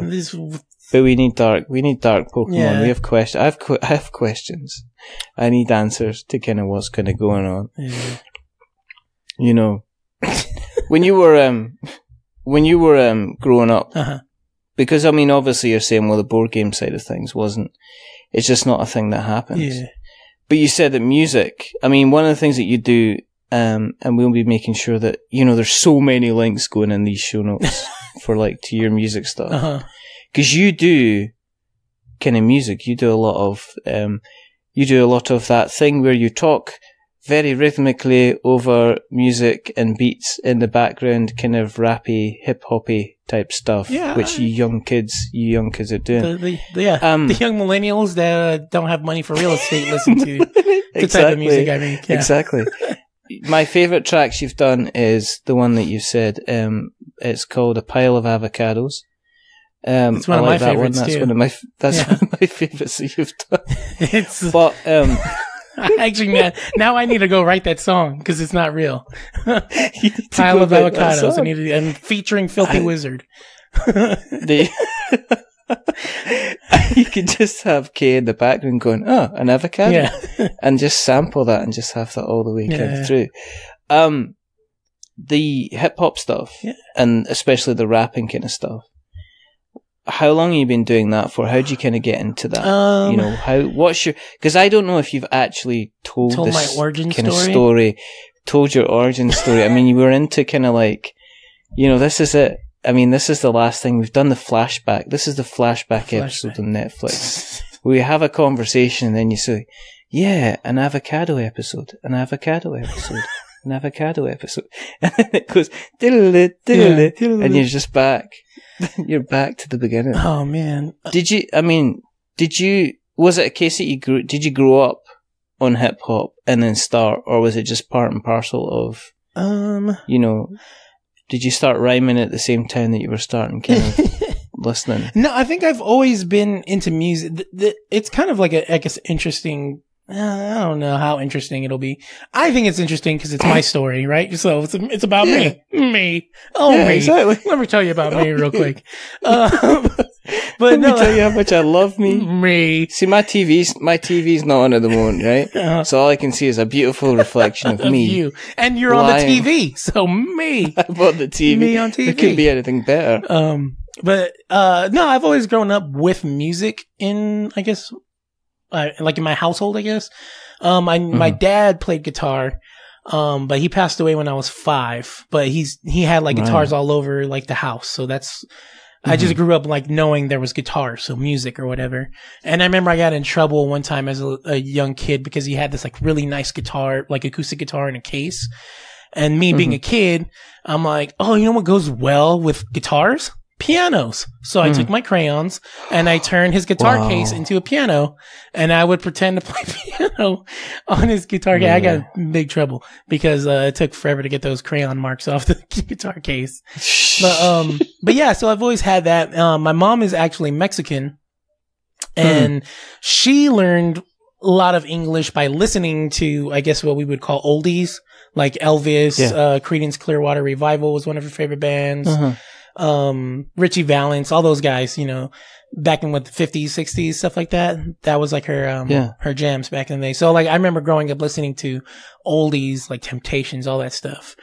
But we need dark Pokemon. Yeah. We have questions. I have questions. I need answers to kind of what's kind of going on. Yeah. When you were growing up, because I mean, obviously you're saying, well, the board game side of things it's just not a thing that happens. Yeah. But you said that music, I mean, one of the things that you do, and we'll be making sure that, there's so many links going in these show notes for to your music stuff. Cause you do kind of music, you do a lot of that thing where you talk very rhythmically over music and beats in the background, kind of rappy, hip-hoppy type stuff, which you young kids are doing. The young millennials that don't have money for real estate listen to the type of music I make. Yeah. Exactly. My favourite tracks you've done is the one that you said. It's called A Pile of Avocados. It's one of my favorites too. One of my favourites that you've done. But actually, now I need to go write that song because it's not real. Pile of Avocados. And featuring Filthy Wizard. You could just have Kay in the background going, "Oh, an avocado," and just sample that and just have that all the way kind of through. The hip hop stuff, and especially the rapping kind of stuff. How long have you been doing that for? How do you kind of get into that? Because I don't know if you've actually told this my origin kind of story, told your origin story. I mean, you were into kind of this is it. I mean, this is the last thing. We've done the flashback. This is the flashback episode on Netflix. We have a conversation and then you say, an avocado episode, an avocado episode. An avocado episode. And then it goes, and you're just back. You're back to the beginning. Oh man! Was it a case that did you grow up on hip hop and then start, or was it just part and parcel of? Did you start rhyming at the same time that you were starting kind of listening? No, I think I've always been into music. It's kind of like I guess interesting. I don't know how interesting it'll be. I think it's interesting because it's my story, right? So it's about me. Me. Oh, me. Exactly. Let me tell you about me real quick. But let me tell you how much I love me. Me. See, my TV's not on at the moment, right? So all I can see is a beautiful reflection of me. You. And you're on the TV, so me. I'm on the TV. Me on TV. It couldn't be anything better. But no, I've always grown up with music in, I guess, like in my household, I guess. My dad played guitar, but he passed away when I was 5. But he had like guitars all over like the house, so that's. I just grew up like knowing there was guitar, so music or whatever. And I remember I got in trouble one time as a young kid because he had this like really nice guitar, like acoustic guitar in a case. And me being a kid, I'm like, oh, you know what goes well with guitars? Pianos. So I took my crayons and I turned his guitar case into a piano, and I would pretend to play piano on his guitar case. I got in big trouble because it took forever to get those crayon marks off the guitar case. But yeah, so I've always had that. My mom is actually Mexican, and she learned a lot of English by listening to, I guess, what we would call oldies, like Elvis, Creedence Clearwater Revival was one of her favorite bands. Richie Valens, all those guys, you know, back in the 50s, 60s, stuff like that. That was like her, her jams back in the day. So like, I remember growing up listening to oldies, like Temptations, all that stuff.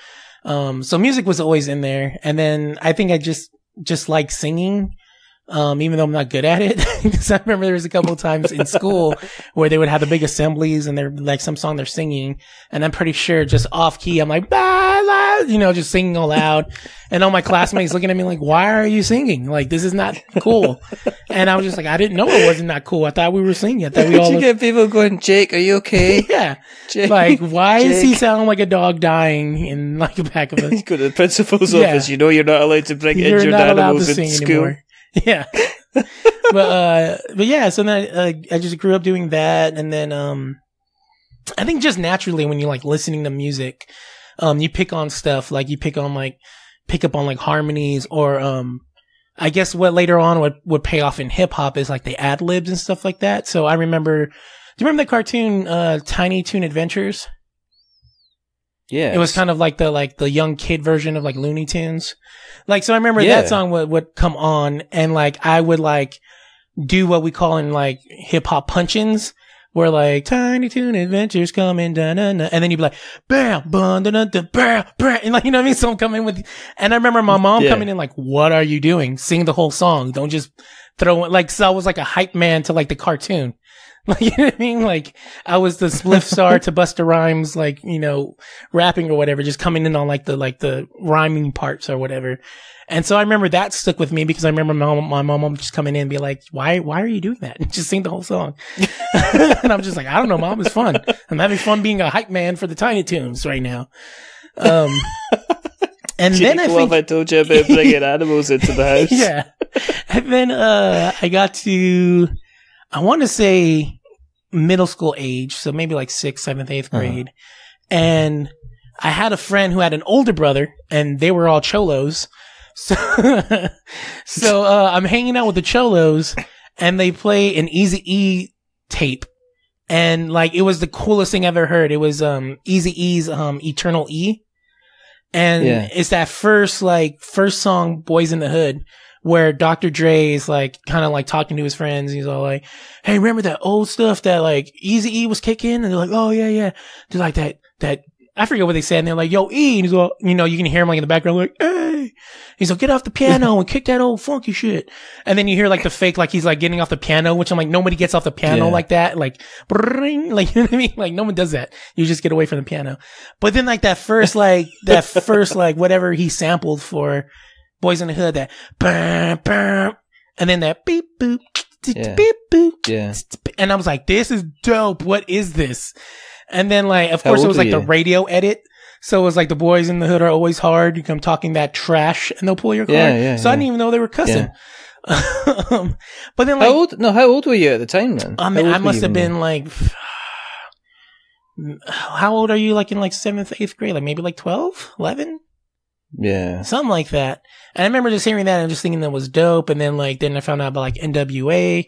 So music was always in there. And then I think I just like singing. Even though I'm not good at it, because I remember there was a couple of times in school where they would have the big assemblies and they're like some song they're singing, and I'm pretty sure just off key, I'm like, bah, bah, you know, just singing all loud, and all my classmates looking at me like, why are you singing? Like, this is not cool. And I was just like, I didn't know it wasn't not cool. I thought we were singing. I thought we all. Did you get people going, Jake, are you okay? Yeah. Jake, like, why does he sound like a dog dying in like the back of us? Go to the principal's office. You know you're not allowed to bring injured animals in school. Anymore. Yeah. but yeah, so then I just grew up doing that. And then, I think just naturally when you're like listening to music, you pick on stuff, like you pick up on like harmonies or, I guess what later on would pay off in hip hop is like the ad libs and stuff like that. So I remember, do you remember the cartoon, Tiny Toon Adventures? Yeah. It was kind of like the young kid version of like Looney Tunes. Like, so I remember that song would come on, and like, I would like do what we call in like hip hop punch-ins, where like, Tiny Toon Adventures coming, da da da, and then you'd be like, bam, bum, da da da, bam, bam, and like, you know what I mean? So I'm coming with, and I remember my mom coming in like, what are you doing? Sing the whole song. Don't just throw it, like, so I was like a hype man to like the cartoon. Like, you know what I mean? Like, I was the Spliff Star to Busta Rhymes, like, you know, rapping or whatever, just coming in on like the rhyming parts or whatever. And so I remember that stuck with me because I remember my mom just coming in and be like, why are you doing that? And just sing the whole song. And I'm just like, I don't know, Mom, it's fun. I'm having fun being a hype man for the Tiny Toons right now. And then I told you about bringing animals into the house. Yeah. And then, I got to, I want to say middle school age. So maybe like 6th, 7th, 8th grade. And I had a friend who had an older brother and they were all cholos. So, I'm hanging out with the cholos and they play an Eazy-E tape. And like, it was the coolest thing I've ever heard. It was, Eazy-E's, Eternal E. And it's that first song, Boys in the Hood, where Dr. Dre is like, kind of like talking to his friends. He's all like, hey, remember that old stuff that like Eazy-E was kicking? And they're like, oh yeah. They're like that, I forget what they said. And they're like, yo, E. And he's all, you know, you can hear him like in the background, like, hey. He's like, get off the piano and kick that old funky shit. And then you hear like the fake, like he's like getting off the piano, which I'm like, nobody gets off the piano like that. Like, brrring, like, you know what I mean? Like, no one does that. You just get away from the piano. But then like that first, whatever he sampled for Boys in the Hood, that, bam, bam, and then that beep, boop, beep, boop. Yeah. And I was like, this is dope. What is this? And then like, of course it was like the radio edit. So it was like the Boys in the Hood are always hard. You come talking that trash and they'll pull your car. So I didn't even know they were cussing. Yeah. But then like, how old were you at the time then? I mean, I must have been like, how old are you like in like 7th, 8th grade? Like maybe like 12, 11? Yeah. Something like that. And I remember just hearing that and just thinking that was dope. And then like, then I found out about like NWA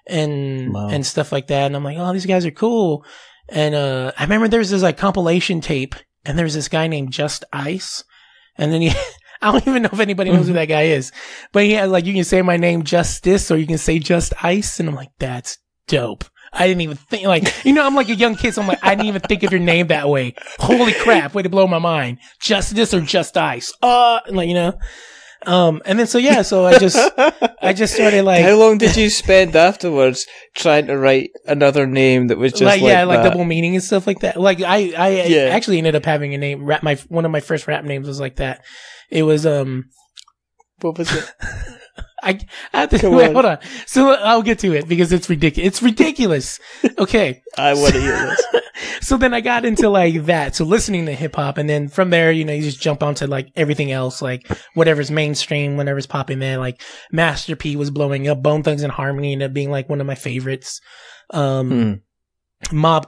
and stuff like that. And I'm like, oh, these guys are cool. And, I remember there's this like compilation tape and there's this guy named Just Ice. And then I don't even know if anybody knows who that guy is, but he had like, you can say my name Justice or you can say Just Ice. And I'm like, that's dope. I didn't even think like, you know, I'm like a young kid. So I'm like, I didn't even think of your name that way. Holy crap. Way to blow my mind. Justice or Just Ice. Like, you know, And then so I just started like. How long did you spend afterwards trying to write another name that was just like double meaning and stuff like that? Like I actually ended up having a name. One of my first rap names was like that. It was what was it? I have to wait, hold on. So I'll get to it because it's ridiculous. It's ridiculous. Okay. I want to hear this. So then I got into like that. So listening to hip hop, and then from there, you just jump onto like everything else, like whatever's mainstream, whatever's popping there. Like Master P was blowing up. Bone Thugs and Harmony ended up being like one of my favorites. Mobb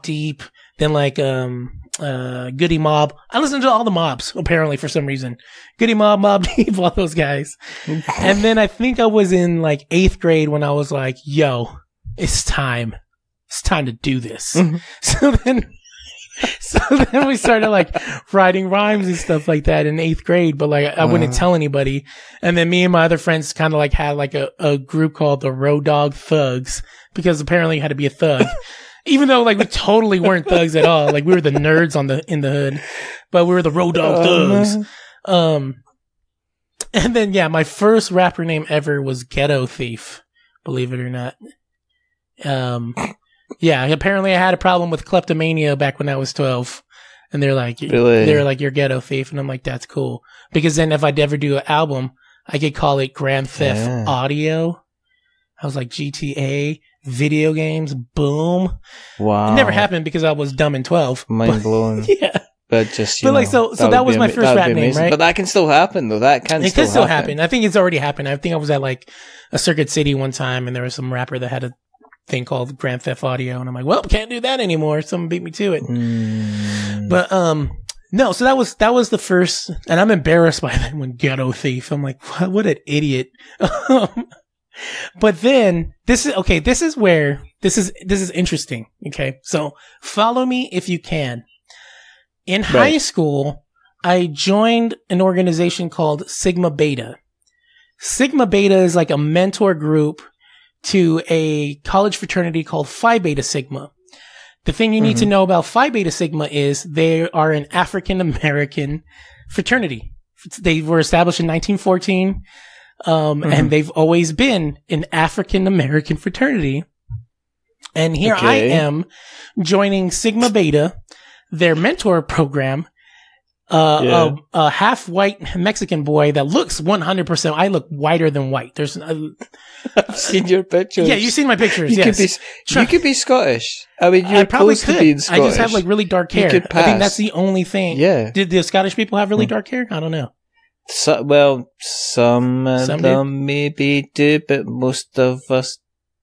Deep. Then like Goody Mob. I listened to all the mobs, apparently, for some reason. Goody Mob, Mobb Deep, all those guys. And then I think I was in like 8th grade when I was like, yo, it's time. It's time to do this. So then we started like writing rhymes and stuff like that in 8th grade, but like I wouldn't tell anybody. And then me and my other friends kind of like had like a group called the Road Dog Thugs, because apparently you had to be a thug. Even though like we totally weren't thugs at all. Like we were the nerds in the hood, but we were the Road Dog Thugs. And then my first rapper name ever was Ghetto Thief, believe it or not. Apparently I had a problem with kleptomania back when I was 12. And they're like, you're Ghetto Thief. And I'm like, that's cool. Because then if I'd ever do an album, I could call it Grand Theft Audio. I was like, GTA, video games, boom. Wow. It never happened because I was dumb and 12. Mind blowing. Yeah. But just, so that was my first rap name, right? But that can still happen, though. It can still happen. I think it's already happened. I think I was at like a Circuit City one time, and there was some rapper that had a thing called Grand Theft Audio, and I'm like, well, can't do that anymore. Someone beat me to it. But no, so that was the first, and I'm embarrassed by that one, Ghetto Thief. I'm like, what an idiot. But then this is interesting. Okay. So follow me if you can. In high school, I joined an organization called Sigma Beta. Sigma Beta is like a mentor group to a college fraternity called Phi Beta Sigma. The thing you need to know about Phi Beta Sigma is they are an African American fraternity. They were established in 1914. And they've always been an African American fraternity. And here I am joining Sigma Beta, their mentor program, a half white Mexican boy that looks 100%. I look whiter than white. I've seen your pictures. Yeah, you've seen my pictures. You could be Scottish. I mean, you're probably close to being Scottish. I just have like really dark hair. You could pass. I think that's the only thing. Yeah. Did the Scottish people have really dark hair? I don't know. Some of them maybe do, but most of us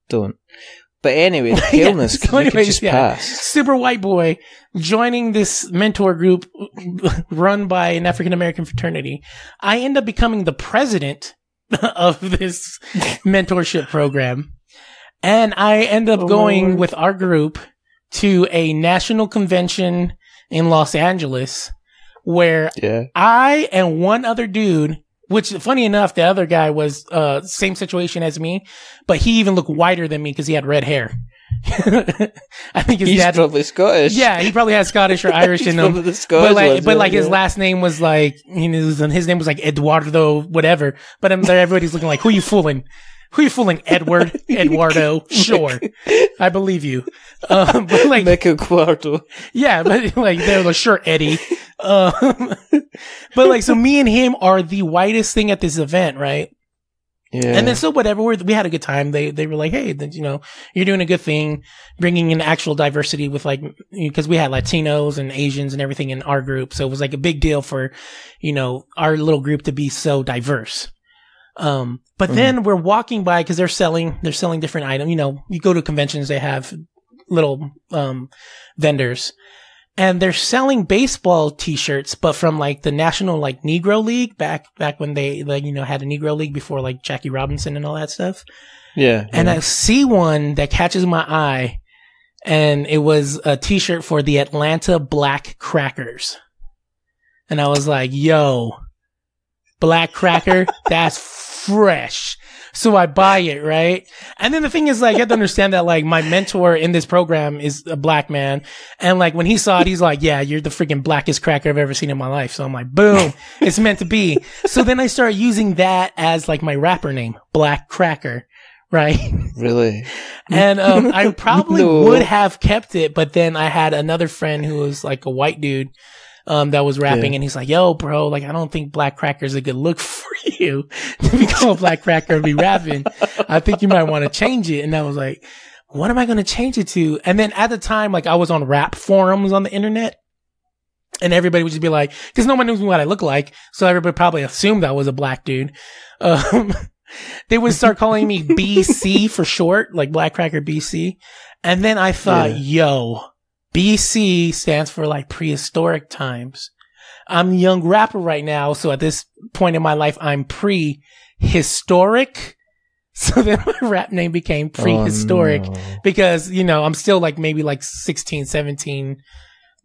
don't. But anyway, the paleness could just pass. Super white boy joining this mentor group run by an African American fraternity. I end up becoming the president of this mentorship program. And I end up going with our group to a national convention in Los Angeles, where I and one other dude, which funny enough, the other guy was same situation as me, but he even looked whiter than me because he had red hair. I think his dad probably Scottish. Yeah, he probably had Scottish or Irish in him. But his last name was like, his name was like Eduardo whatever. But everybody's looking like, who you fooling? Who you fooling, Edward? Eduardo? Sure. I believe you. But like, Eduardo. Yeah, but like, they're like, sure, Eddie. But like, so me and him are the whitest thing at this event, right? Yeah. And then so whatever, we had a good time. They were like, hey, you're doing a good thing, bringing in actual diversity with like, because we had Latinos and Asians and everything in our group. So it was like a big deal for, our little group to be so diverse. But then we're walking by because they're selling different items. You go to conventions, they have little, vendors, and they're selling baseball t-shirts, but from like the National like Negro League back when they had a Negro League before like Jackie Robinson and all that stuff. Yeah. And I see one that catches my eye, and it was a t-shirt for the Atlanta Black Crackers. And I was like, yo, Black Cracker, that's fresh. So I buy it, right? And then the thing is, like, you have to understand that, like, my mentor in this program is a black man. And, like, when he saw it, he's like, yeah, you're the freaking blackest cracker I've ever seen in my life. So I'm like, boom, it's meant to be. So then I started using that as, like, my rapper name, Black Cracker. Right. Really? And I probably would have kept it, but then I had another friend who was like a white dude that was rapping, and he's like, yo, bro, like, I don't think Black Cracker is a good look for you to be called Black Cracker and be rapping. I think you might want to change it. And I was like, what am I going to change it to? And then at the time, like, I was on rap forums on the internet. And everybody would just be like, because no one knew what I looked like. So everybody probably assumed I was a black dude. They would start calling me BC for short, like Black Cracker BC. And then I thought, yo, BC stands for like prehistoric times. I'm a young rapper right now. So at this point in my life, I'm prehistoric. So then my rap name became Prehistoric because, you know, I'm still like maybe like 16, 17,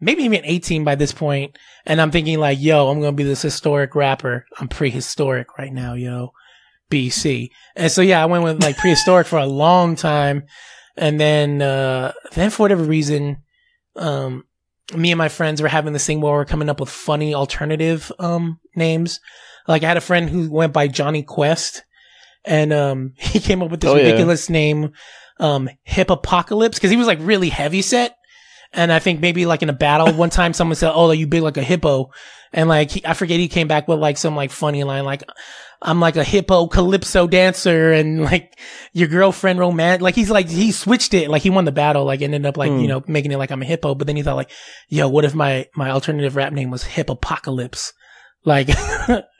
maybe even 18 by this point. And I'm thinking like, yo, I'm going to be this historic rapper. I'm prehistoric right now, yo. BC. And so, yeah, I went with like prehistoric for a long time. And then for whatever reason, me and my friends were having this thing where we're coming up with funny alternative, names. Like I had a friend who went by Johnny Quest and, he came up with this ridiculous name, Hippopocalypse, because he was like really heavy set. And I think maybe like in a battle one time someone said, oh, you big like a hippo. And like, I forget, he came back with like some like funny line, like, I'm like a hippo calypso dancer and like your girlfriend romantic. Like he switched it. Like he won the battle, like ended up like, you know, making it like I'm a hippo. But then he thought like, yo, what if my alternative rap name was Hippopocalypse? Like,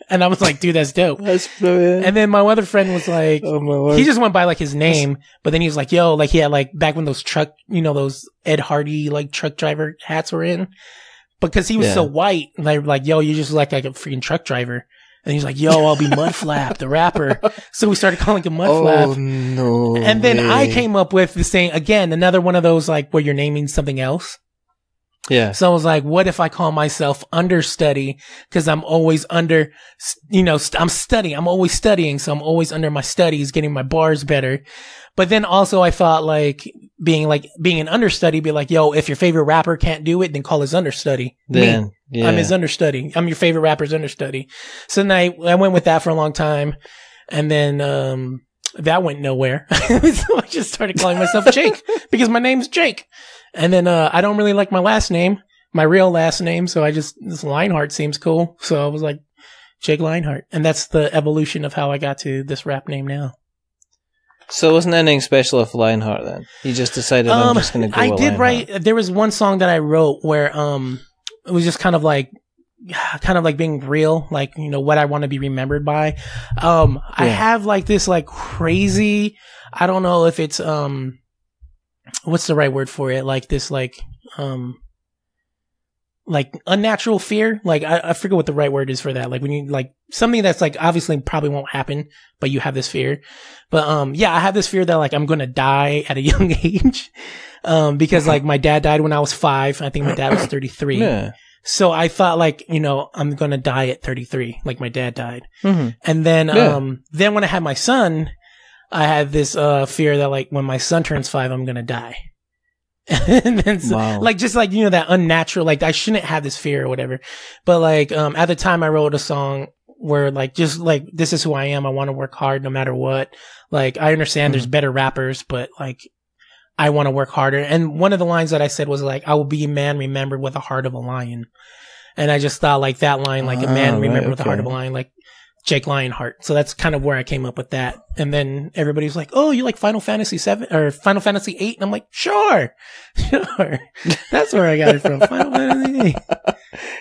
and I was like, dude, that's dope. That's brilliant. And then my other friend was like, oh my Lord. He just went by like his name, but then he was like, yo, like he had like back when those truck, you know, those Ed Hardy like truck driver hats were in, because he was so white. And they were like, yo, you just like a freaking truck driver. And he's like, yo, I'll be Mudflap, the rapper. So we started calling him Mudflap. Oh, no. And then I came up with this thing, again, another one of those, like, where you're naming something else. Yeah. So I was like, what if I call myself Understudy? Because I'm always under, you know, I'm studying. I'm always studying. So I'm always under my studies, getting my bars better. But then also I thought like being an understudy, be like, yo, if your favorite rapper can't do it, then call his understudy. Then, me. I'm his understudy. I'm your favorite rapper's understudy. So then I went with that for a long time. And then, that went nowhere. So I just started calling myself Jake because my name's Jake. And then, I don't really like my last name, my real last name. So this LionHeart seems cool. So I was like, Jake LionHeart. And that's the evolution of how I got to this rap name now. So it wasn't anything special of LionHeart then? You just decided I'm just going to go with I did write, there was one song that I wrote where, it was just kind of like being real, like, you know, what I want to be remembered by. I have like this like crazy, I don't know if it's, what's the right word for it? Like this, like unnatural fear. Like, I forget what the right word is for that. Like when you, like something that's like obviously probably won't happen, but you have this fear. But, yeah, I have this fear that like I'm going to die at a young age. Because like my dad died when I was 5. I think my dad was 33. Yeah. So I thought like, you know, I'm going to die at 33, like my dad died. Mm-hmm. And then, then when I had my son, I had this, fear that like when my son turns 5, I'm going to die. And then, like, just like, you know, that unnatural, like I shouldn't have this fear or whatever. But like, at the time I wrote a song where like, just like, this is who I am. I want to work hard no matter what. Like, I understand there's better rappers, but like, I want to work harder. And one of the lines that I said was like, I will be a man remembered with a heart of a lion. And I just thought like that line, like a man remembered with a heart of a lion, like Jake LionHeart. So that's kind of where I came up with that. And then everybody was like, oh, you like Final Fantasy 7 or Final Fantasy 8? And I'm like, sure. That's where I got it from. Final Fantasy 8.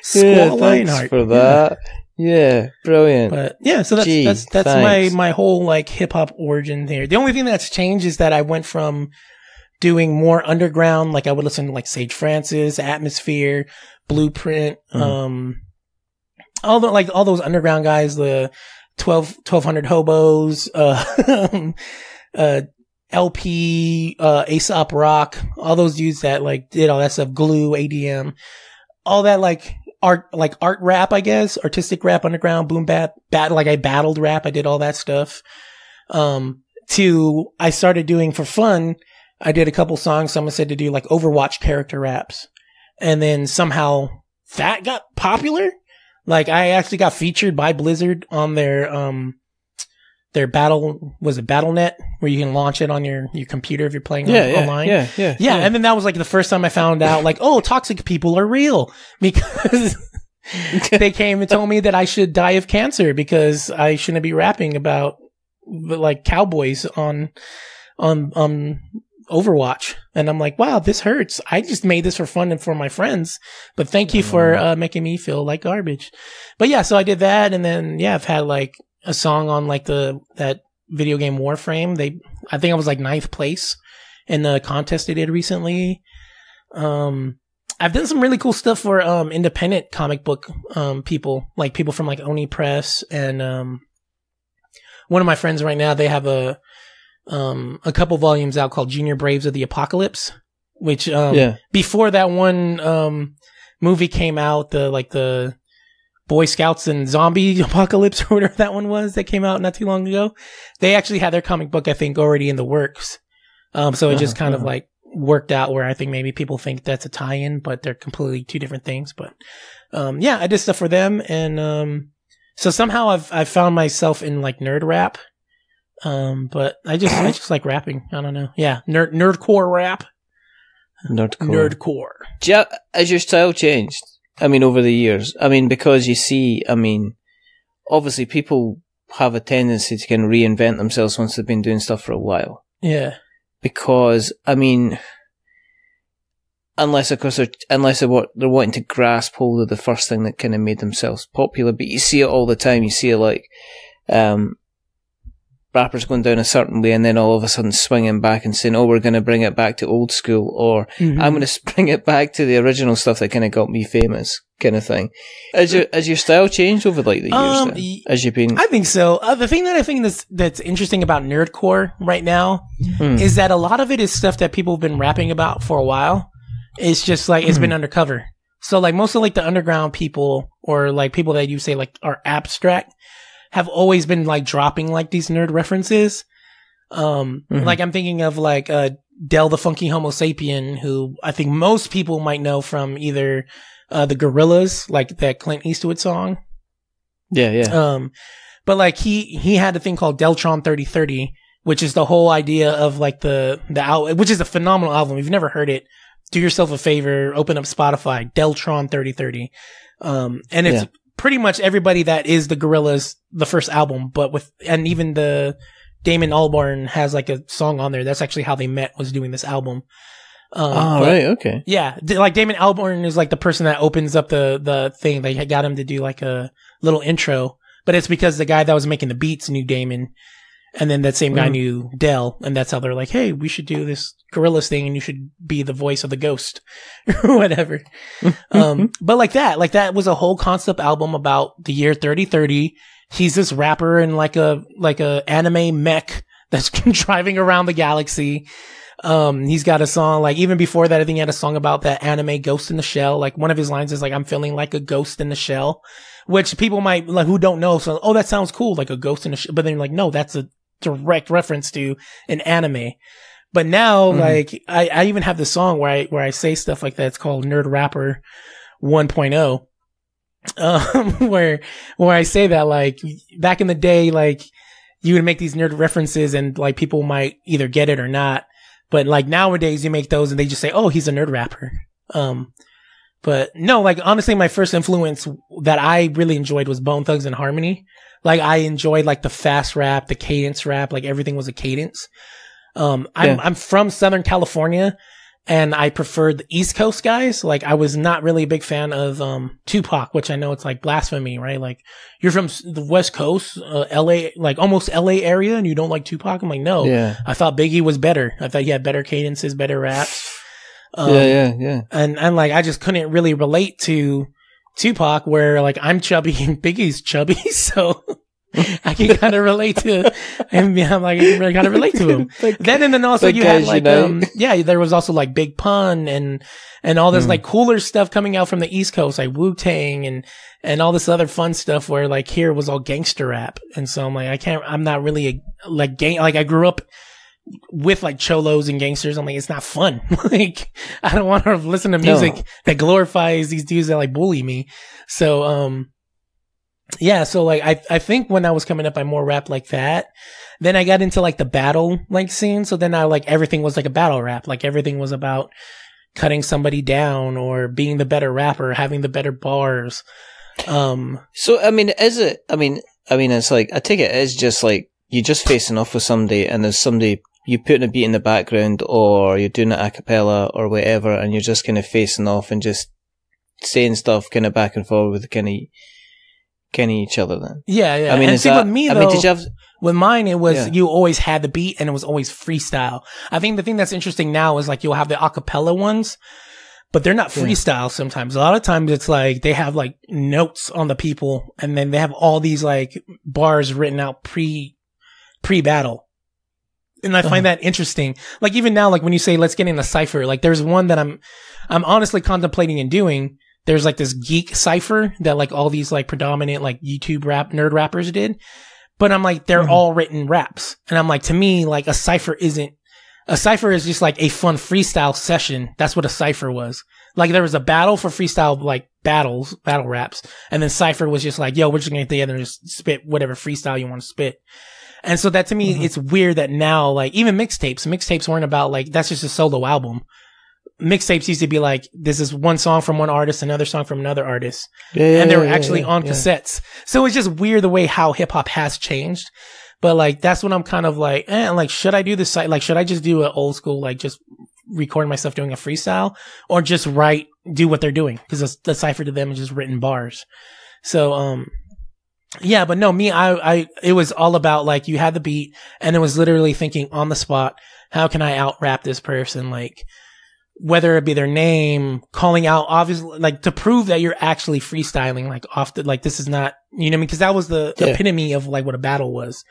Thanks LionHeart. For that. Yeah, brilliant. But yeah, so that's my whole like hip hop origin there. The only thing that's changed is that I went from doing more underground, like I would listen to like Sage Francis, Atmosphere, Blueprint, all those underground guys, the 1200 Hobos, LP, Aesop Rock, all those dudes that like did all that stuff, Glue, ADM, all that like art rap, I guess, artistic rap, underground, boom bap, like I battled rap, I did all that stuff. to I started doing for fun. I did a couple songs. Someone said to do like Overwatch character raps. And then somehow that got popular. Like I actually got featured by Blizzard on their BattleNet, where you can launch it on your computer if you're playing online. Yeah. And then that was like the first time I found out like, oh, toxic people are real, because they came and told me that I should die of cancer because I shouldn't be rapping about like cowboys on Overwatch. And I'm like, wow, this hurts. I just made this for fun and for my friends, but thank you for making me feel like garbage. But yeah, so I did that, and then I've had like a song on like that video game Warframe. I think I was like 9th place in the contest they did recently. I've done some really cool stuff for independent comic book people, like people from like Oni Press, and one of my friends right now, they have a couple volumes out called Junior Braves of the Apocalypse, which before that one movie came out, the Boy Scouts and Zombie Apocalypse, or whatever that one was that came out not too long ago, they actually had their comic book, I think, already in the works. So it just kind of like worked out where I think maybe people think that's a tie-in, but they're completely two different things. But I did stuff for them, and so somehow I've found myself in like nerd rap. But I just like rapping. I don't know. Yeah, nerdcore rap. Nerdcore. Has your style changed? I mean, over the years. I mean, because you see, I mean, obviously people have a tendency to kind of reinvent themselves once they've been doing stuff for a while. Yeah. Because, I mean, unless they're wanting to grasp hold of the first thing that kind of made themselves popular, but you see it all the time. You see it like, rappers going down a certain way and then all of a sudden swinging back and saying, oh, we're going to bring it back to old school, or I'm going to bring it back to the original stuff that kind of got me famous, kind of thing. Has your style changed over like the years then? As you've been... I think so. The thing that I think that's interesting about nerdcore right now is that a lot of it is stuff that people have been rapping about for a while. It's just like, it's been undercover. So like most of like the underground people, or like people that you say like are abstract, have always been like dropping like these nerd references. Like I'm thinking of like Del the Funky Homo Sapien, who I think most people might know from either the Gorillaz, like that Clint Eastwood song. Yeah. But like he had a thing called Deltron 3030, which is the whole idea of like the album, which is a phenomenal album. If you've never heard it, do yourself a favor, open up Spotify, Deltron 3030. And it's pretty much everybody that is the Gorillaz, the first album, and even the Damon Albarn has like a song on there. That's actually how they met, was doing this album. Right. Okay. Yeah. Like Damon Albarn is like the person that opens up the thing. They got him to do like a little intro, but it's because the guy that was making the beats knew Damon. And then that same guy knew Del, and that's how they're like, hey, we should do this Gorillaz thing, and you should be the voice of the ghost, or whatever. But like that was a whole concept album about the year 3030. He's this rapper in like a anime mech that's driving around the galaxy. He's got a song, like even before that, I think he had a song about that anime Ghost in the Shell. Like one of his lines is like, I'm feeling like a ghost in the shell, which people might like who don't know. So, oh, that sounds cool. Like a ghost in the shell. But then you're like, no, that's a direct reference to an anime. But now, like, I even have this song where I say stuff like that. It's called Nerd Rapper 1.0. Where I say that, like, back in the day, like, you would make these nerd references and, like, people might either get it or not. But, like, nowadays you make those and they just say, oh, he's a nerd rapper. But no, like, honestly, my first influence that I really enjoyed was Bone Thugs and Harmony. Like, I enjoyed, like, the fast rap, the cadence rap, like, everything was a cadence. I'm from Southern California, and I preferred the East Coast guys. Like, I was not really a big fan of, Tupac, which I know it's like blasphemy, right? Like, you're from the West Coast, LA, like almost LA area, and you don't like Tupac? I'm like, no. Yeah. I thought Biggie was better. I thought he had better cadences, better raps. Yeah. And like, I just couldn't really relate to Tupac, where like I'm chubby and Biggie's chubby, so I can kind of relate to And I'm like, I really kind of relate to him. And then also you had like, there was also like Big Pun and all this like cooler stuff coming out from the East Coast, like Wu-Tang and all this other fun stuff where like here was all gangster rap. And so I'm like, I'm not really like I grew up with like cholos and gangsters. I'm like, it's not fun. Like, I don't want to listen to music that glorifies these dudes that like bully me. So, yeah, so like I think when I was coming up, I more rapped like that. Then I got into like the battle like scene. So then I like everything was like a battle rap. Like everything was about cutting somebody down or being the better rapper, having the better bars. So I mean, it's like I take it as just like you're just facing off with somebody, and there's somebody you putting a beat in the background, or you're doing it a cappella or whatever, and you're just kind of facing off and just saying stuff kind of back and forth with kind of each other. Then yeah. I mean, and see, with me though, did you have? With mine, it was you always had the beat and it was always freestyle. I think the thing that's interesting now is like you'll have the acapella ones, but they're not freestyle sometimes. A lot of times it's like they have like notes on the people and then they have all these like bars written out pre-battle. And I find that interesting. Like even now, like when you say, let's get in a cypher, like there's one that I'm honestly contemplating and doing. There's like this geek cypher that like all these like predominant like YouTube nerd rappers did. But I'm like, they're all written raps. And I'm like, to me, like a cypher is just like a fun freestyle session. That's what a cypher was. Like there was a battle for freestyle, like battle raps. And then cypher was just like, yo, we're just gonna get together and just spit whatever freestyle you want to spit. And so that to me, it's weird that now, like even mixtapes weren't about like, that's just a solo album. Mixtapes used to be like, this is one song from one artist, another song from another artist. And they were actually on cassettes. So it's just weird the way how hip hop has changed. But like, that's when I'm kind of like, like, should I do this? Like, should I just do an old school, like just record myself doing a freestyle or just do what they're doing? Cause the cypher to them is just written bars. So, yeah, but no, it was all about like, you had the beat and it was literally thinking on the spot, how can I out rap this person? Like, whether it be their name, calling out, obviously, like to prove that you're actually freestyling, like like this is not, you know what I mean? Cause that was the epitome of like what a battle was,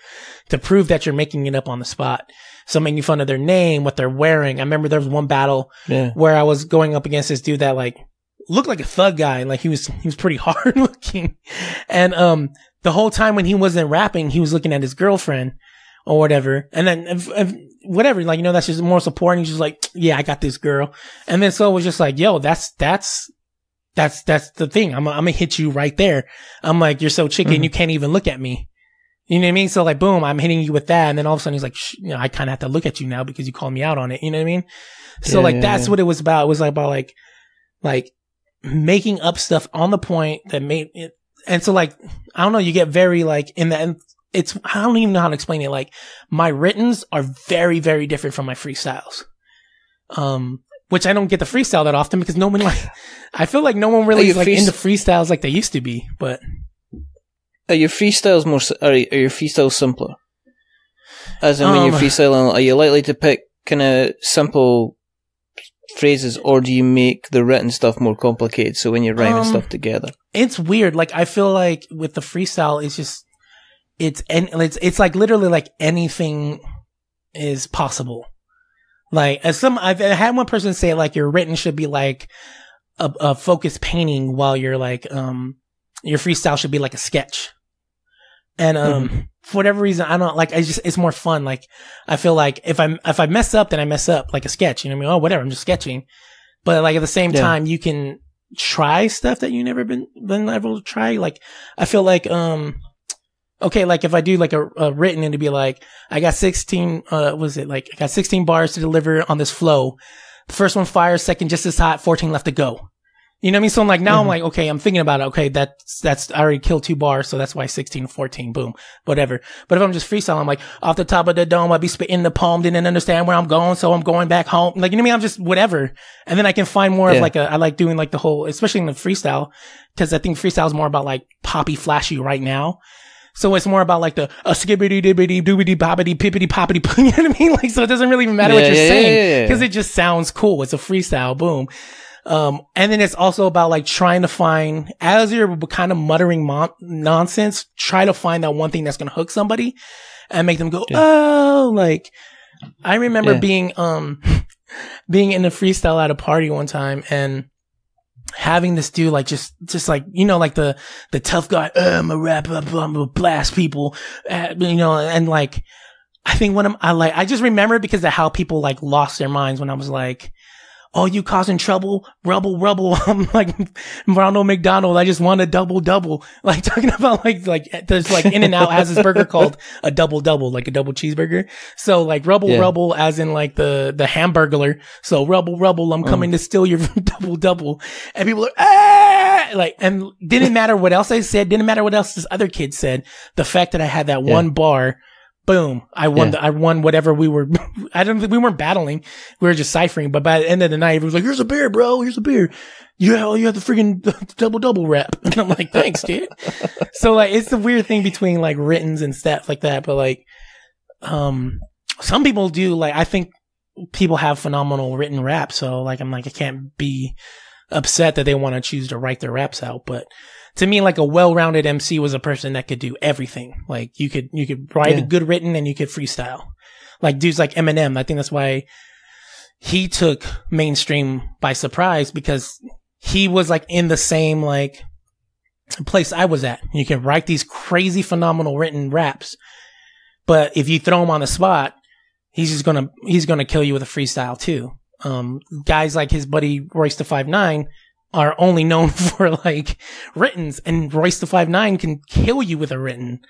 to prove that you're making it up on the spot. So making fun of their name, what they're wearing. I remember there was one battle where I was going up against this dude that like looked like a thug guy. Like he was pretty hard looking. And, the whole time when he wasn't rapping, he was looking at his girlfriend or whatever. And then whatever, like, you know, that's just more support. And he's just like, yeah, I got this girl. And then so it was just like, yo, that's the thing. I'm gonna hit you right there. I'm like, you're so chicken, you can't even look at me. You know what I mean? So like, boom, I'm hitting you with that. And then all of a sudden he's like, you know, I kind of have to look at you now because you called me out on it. You know what I mean? So that's what it was about. It was like about like making up stuff on the point that made it. And so like, I don't know, you get very like in the end, I don't even know how to explain it. Like my writtens are very, very different from my freestyles. Which I don't get the freestyle that often because no one I feel like no one really is like into freestyles like they used to be, but. Are your freestyles are your freestyles simpler? As in when you're freestyling, are you likely to pick kind of simple phrases or do you make the written stuff more complicated so when you're rhyming stuff together? It's weird. Like I feel like with the freestyle, it's just, it's like literally like anything is possible. Like I've had one person say like your written should be like a focused painting while you're like, your freestyle should be like a sketch. And, for whatever reason, I don't like, it's more fun. Like, I feel like if I mess up, then I mess up like a sketch, you know what I mean? Oh, whatever, I'm just sketching. But like at the same time, you can try stuff that you never been able to try. Like, I feel like, okay, like if I do like a written and to be like, I got 16, I got 16 bars to deliver on this flow. The first one fires, second just as hot, 14 left to go. You know what I mean? So I'm like, now I'm like, okay, I'm thinking about it. Okay, that's, I already killed 2 bars, so that's why 16, 14, boom, whatever. But if I'm just freestyling, I'm like, off the top of the dome, I be spitting the palm, didn't understand where I'm going, so I'm going back home. Like, you know what I mean? I'm just whatever. And then I can find more of like I like doing like the whole, especially in the freestyle, because I think freestyle is more about like poppy, flashy right now. So it's more about like the skibbity dibbity doobity bobbity pippity poppity. You know what I mean? Like, so it doesn't really even matter what you're saying because it just sounds cool. It's a freestyle, boom. And then it's also about like trying to find, as you're kind of muttering nonsense, try to find that one thing that's going to hook somebody. and make them go, oh, like, I remember being in a freestyle at a party one time and having this dude like just like, you know, like the tough guy, I'm a rapper, I'm gonna blast people, you know, and like I think I just remember because of how people like lost their minds when I was like, oh, you causing trouble, rubble. I'm like Ronald McDonald. I just want a double, like talking about like there's like In-N-Out has this burger called a double, like a double cheeseburger. So like rubble as in like the Hamburglar. So rubble, I'm coming to steal your double. And people are, like, and didn't matter what else I said. Didn't matter what else this other kid said. The fact that I had that one bar, boom, I won. I won whatever we were. We weren't battling. We were just ciphering. But by the end of the night, everyone was like, "Here's a beer, bro. Here's a beer. You have the freaking double rap." And I'm like, "Thanks, dude." So like, it's the weird thing between like writtens and stuff like that. But like, some people do like. I think people have phenomenal written rap. So like, I'm like, I can't be upset that they want to choose to write their raps out, but. To me, like a well-rounded MC was a person that could do everything. Like you could write a good written and you could freestyle. Like dudes like Eminem. I think that's why he took mainstream by surprise because he was like in the same like place I was at. You can write these crazy phenomenal written raps, but if you throw him on the spot, he's gonna kill you with a freestyle too. Guys like his buddy Royce the 5'9" are only known for like writtens, and Royce the 5'9" can kill you with a written.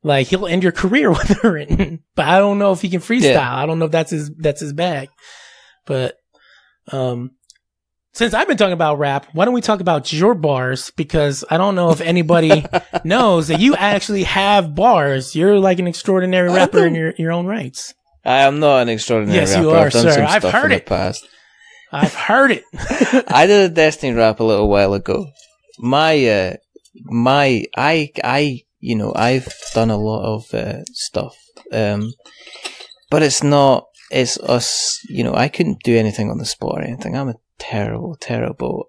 Like he'll end your career with a written, but I don't know if he can freestyle. Yeah. I don't know if that's his bag. But since I've been talking about rap, why don't we talk about your bars? Because I don't know if anybody knows that you actually have bars. You're like an extraordinary rapper in your own rights. I am not an extraordinary rapper. Yes, you are, I've done sir. some I've stuff heard in it. the past. I've heard it. I did a Destiny rap a little while ago. I've done a lot of stuff. But it's us, I couldn't do anything on the spot or anything. I'm a terrible.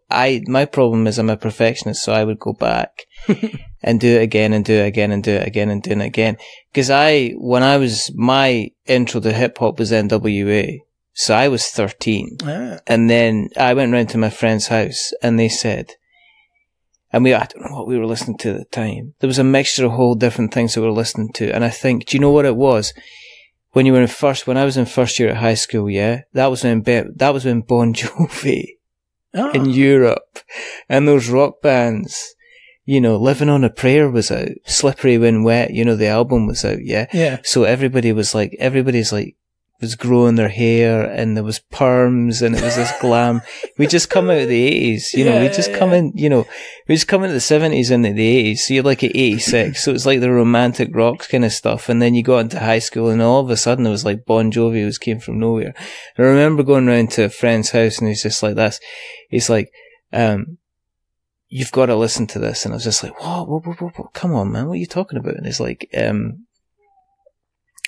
My problem is I'm a perfectionist, so I would go back and do it again and do it again and do it again and do it again. Because my intro to hip hop was NWA. So I was 13, and then I went round to my friend's house, and they said, I don't know what we were listening to at the time. There was a mixture of whole different things that we were listening to, and I think, do you know what it was? When I was in first year at high school, that was when Bon Jovi in Europe, and those rock bands, Living on a Prayer was out, Slippery When Wet, the album was out, Yeah. So everybody's was growing their hair and there was perms and it was this glam. We just come out of the 80s, we just come into the 70s and the 80s. So you're like at 86. So it's like the romantic rock kind of stuff. And then you got into high school and all of a sudden it was like Bon Jovi came from nowhere. I remember going round to a friend's house and he's just like this. He's like, you've got to listen to this. And I was just like, whoa, come on, man. What are you talking about? And it's like, and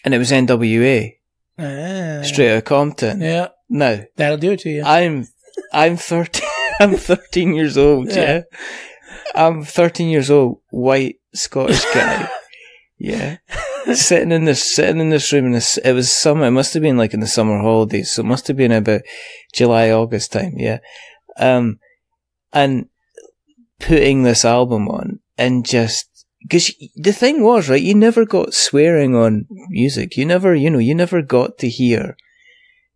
it was NWA. Straight out of Compton. Yeah. Now that'll do it to you. I'm 13. I'm 13 years old. Yeah. I'm 13 years old, white Scottish guy. Yeah. sitting in this room. It was summer. It must have been like in the summer holidays. So it must have been about July, August time. Yeah. And putting this album on and just. Because the thing was, right, you never got swearing on music. You never got to hear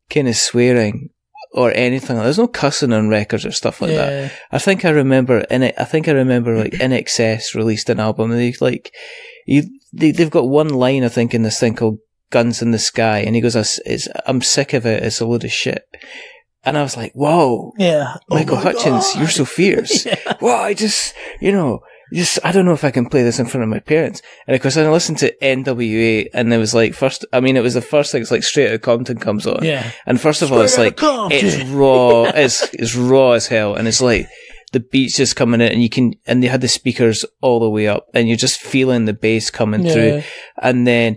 kind of swearing or anything. There's no cussing on records or stuff like that. I think I remember like In Excess released an album and they've got one line, I think, in this thing called Guns in the Sky. And he goes, I'm sick of it. It's a load of shit. And I was like, whoa. Yeah. Michael Hutchins, you're so fierce. Wow, I don't know if I can play this in front of my parents. And of course, I listened to NWA, and it was like the first thing, it's like Straight Outta Compton comes on. Yeah. And first of all, it's like, it's raw, it's raw as hell, and it's like, the beat's just coming in, and they had the speakers all the way up, and you're just feeling the bass coming through. And then,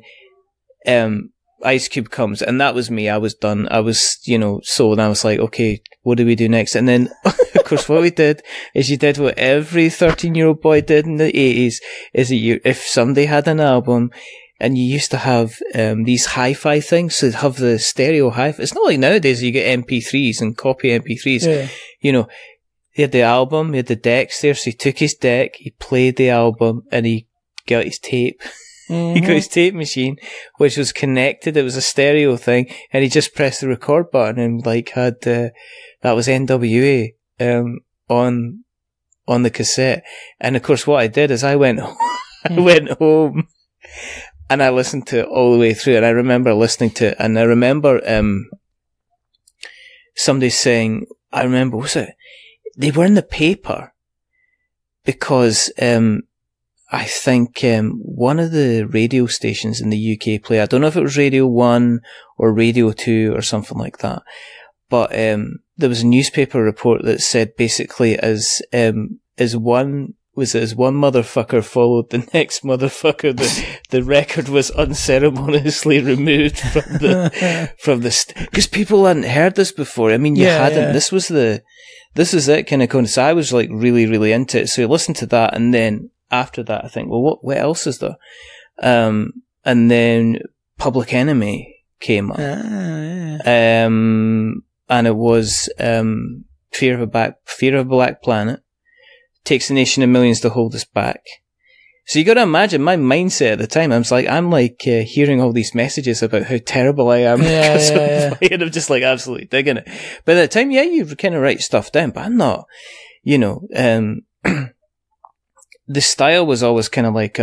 Ice Cube comes, and that was me. I was done. I was, sold. And I was like, okay, what do we do next? And then, of course, what we did is you did what every 13-year-old boy did in the 80s, is that if somebody had an album, and you used to have these hi-fi things. So they'd have the stereo hi-fi. It's not like nowadays you get MP3s and copy MP3s. Yeah. You know, he had the album, he had the decks there, so he took his deck, he played the album, and he got his tape. He got his tape machine, which was connected. It was a stereo thing, and he just pressed the record button and like had that was NWA on the cassette. And of course, what I did is I went home and I listened to it all the way through. And I remember listening to it, and I remember somebody saying, I remember, was it? They were in the paper because I think one of the radio stations in the UK play, I don't know if it was Radio 1 or Radio 2 or something like that, but there was a newspaper report that said basically as one motherfucker followed the next motherfucker, the record was unceremoniously removed from the because people hadn't heard this before. I mean, you hadn't. Yeah. This is it kind of going. So I was like really, really into it. So I listened to that, and then after that, I think, well, what else is there? And then Public Enemy came up. And it was Fear of a Black Planet. Takes a nation of millions to hold us back. So you got to imagine my mindset at the time. I'm like hearing all these messages about how terrible I am because I'm playing. I'm just like absolutely digging it. But at the time, you kind of write stuff down, but I'm not, the style was always kind of like,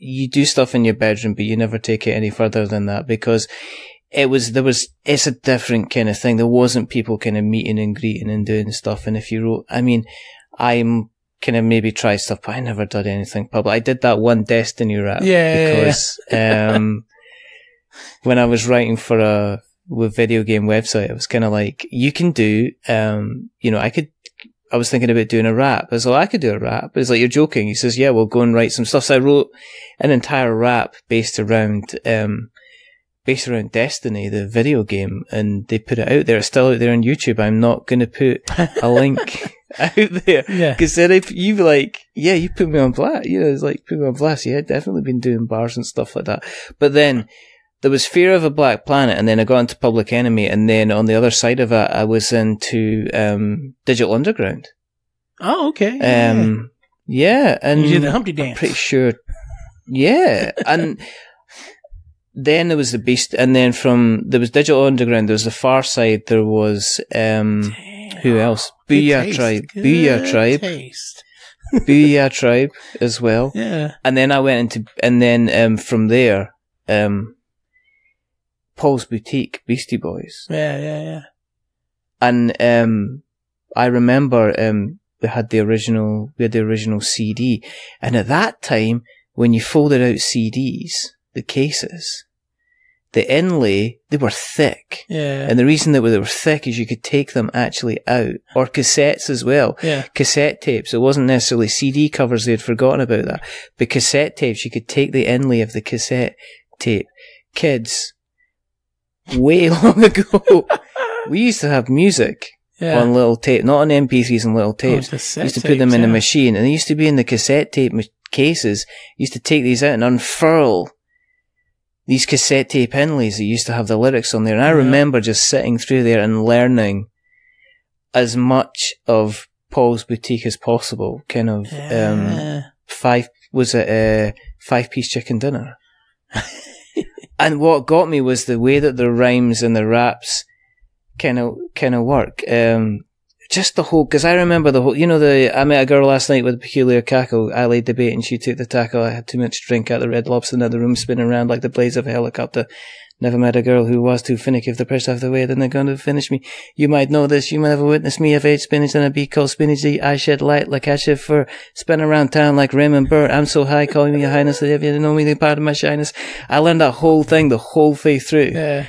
you do stuff in your bedroom, but you never take it any further than that, because it's a different kind of thing. There wasn't people kind of meeting and greeting and doing stuff. And if you wrote, I'm kind of maybe tried stuff, but I never did anything public. I did that one Destiny rap because, when I was writing for a video game website, it was kind of like, you can do, I was thinking about doing a rap. I was like, I could do a rap. It's like, you're joking. He says, yeah, we'll go and write some stuff. So I wrote an entire rap based around Destiny, the video game, and they put it out there. It's still out there on YouTube. I'm not going to put a link out there. Yeah. Because then if you be like, yeah, you put me on blast. It's like, put me on blast. Yeah, I've definitely been doing bars and stuff like that. But then there was Fear of a Black Planet, and then I got into Public Enemy, and then on the other side of it, I was into Digital Underground. Oh, okay. Yeah, and you did the Humpty Dance. I'm pretty sure. Yeah, and then there was the Beast, and then there was Digital Underground. There was the Far Side. There was who else? Booyah Tribe. Booyah Tribe. Booyah Tribe as well. Yeah. And then I went into, and then from there, Paul's Boutique, Beastie Boys. Yeah. And I remember we had the original CD, and at that time, when you folded out CDs, the cases, the inlay, they were thick. Yeah. And the reason that they were thick is you could take them actually out, or cassettes as well. Yeah. Cassette tapes. It wasn't necessarily CD covers. They'd forgotten about that. But cassette tapes, you could take the inlay of the cassette tape. Kids, way long ago, we used to have music on little tape, not on MP3s and little tapes. We used to put them in a machine, and they used to be in the cassette tape cases. You used to take these out and unfurl these cassette tape inlays that used to have the lyrics on there. And I remember just sitting through there and learning as much of Paul's Boutique as possible. Kind of 5-piece chicken dinner. And what got me was the way that the rhymes and the raps kind of work. Just the whole, because I remember the whole, I met a girl last night with a peculiar cackle. I laid the bait and she took the tackle. I had too much drink at the Red Lobster and had the room spinning around like the blades of a helicopter. Never met a girl who was too finicky. If the press out of the way, then they're going to finish me. You might know this. You might have witnessed me. I've ate spinach and a bee called spinach. I shed light like I shed fur. Spin around town like Raymond Burr. I'm so high, calling me your highness. If you didn't know me, then pardon my shyness. I learned that whole thing the whole way through. Yeah.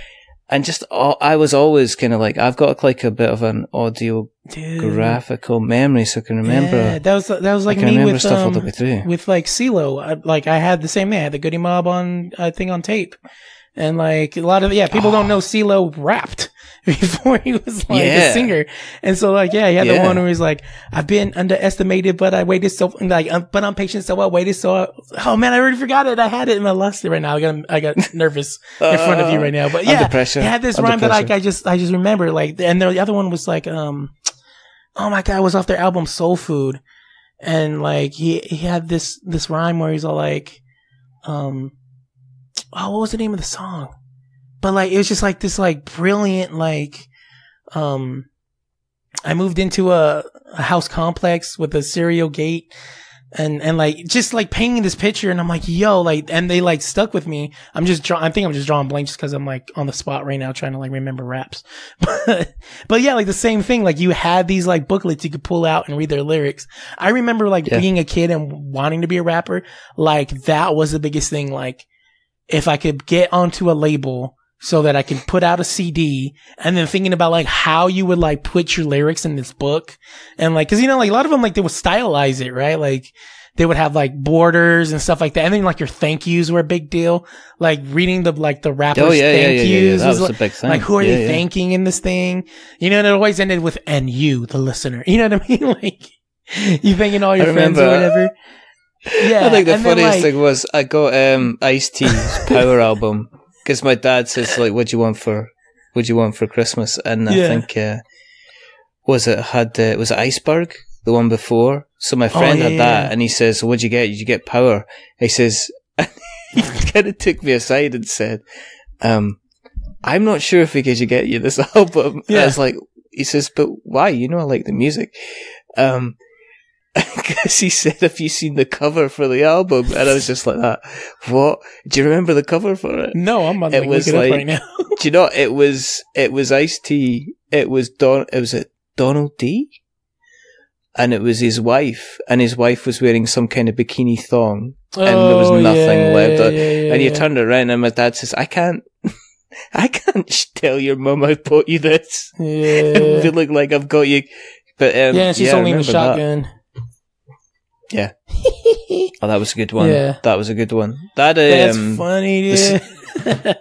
And just, I was always kind of like, I've got like a bit of an audiographical memory, so I can remember. Yeah, that was like me with stuff all the way through. With like CeeLo. I had the same thing. I had the Goody Mob on tape. And like a lot of people don't know CeeLo rapped before he was like a singer. And so like, he had the one where he's like, I've been underestimated, but I waited so but I'm patient. So I waited. Oh man, I already forgot it. I had it and I lost it right now. I got nervous in front of you right now, but under pressure. It had this rhyme that like, I just remember like, and the other one was like, oh my God, it was off their album Soul Food. And like, he had this rhyme where he's all like, what was the name of the song? But like, it was just like this like brilliant, like, I moved into a house complex with a serial gate and like, just like painting this picture. And I'm like, yo, like, and they like stuck with me. I think I'm just drawing blank just cause I'm like on the spot right now trying to like remember raps. But yeah, like the same thing. Like you had these like booklets you could pull out and read their lyrics. I remember like being a kid and wanting to be a rapper. Like that was the biggest thing. Like, if I could get onto a label so that I could put out a CD and then thinking about like how you would like put your lyrics in this book and like, cause like a lot of them like they would stylize it, right? Like they would have like borders and stuff like that. And then like your thank yous were a big deal. Like reading the rappers thank yous. That was like, a big thing. Like who are they thanking in this thing? And it always ended with, and you, the listener. You know what I mean? Like you thanking all your friends or whatever. Yeah, I think the funniest thing was I got Ice-T's Power album because my dad says like, "What do you want for Christmas?" And I think was it Iceberg, the one before? So my friend had that, and he says, "What'd you get? Did you get Power?" He says, he kind of took me aside and said, "I'm not sure if we could get you this album." Yeah. I was like, he says, "But why? I like the music." Because he said, "Have you seen the cover for the album?" And I was just like that. What? Do you remember the cover for it? No, I'm about to look it up right now. Do you know it was Ice-T. It was Donald D, and it was his wife, and his wife was wearing some kind of bikini thong, and there was nothing left. And you turned around, and my dad says, I can't tell your mum I bought you this. Yeah. It would look like I've got you." But she's only in the shotgun. That. Yeah. Oh, that was a good one. Yeah. That was a good one. That's funny, dude.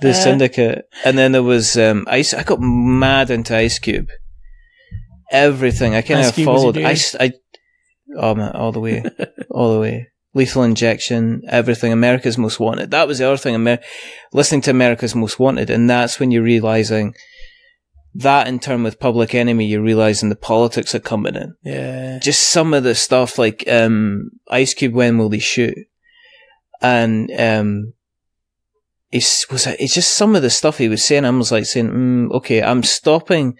The Syndicate. And then there was Ice. I got mad into Ice Cube. Everything. I kind of followed. Oh man, all the way. Lethal Injection, everything. America's Most Wanted. That was the other thing. Listening to America's Most Wanted, and that's when you're realizing that in turn with Public Enemy, you're realizing the politics are coming in. Yeah. Just some of the stuff like Ice Cube, When Will They Shoot? And it's just some of the stuff he was saying. I was like saying, okay, I'm stopping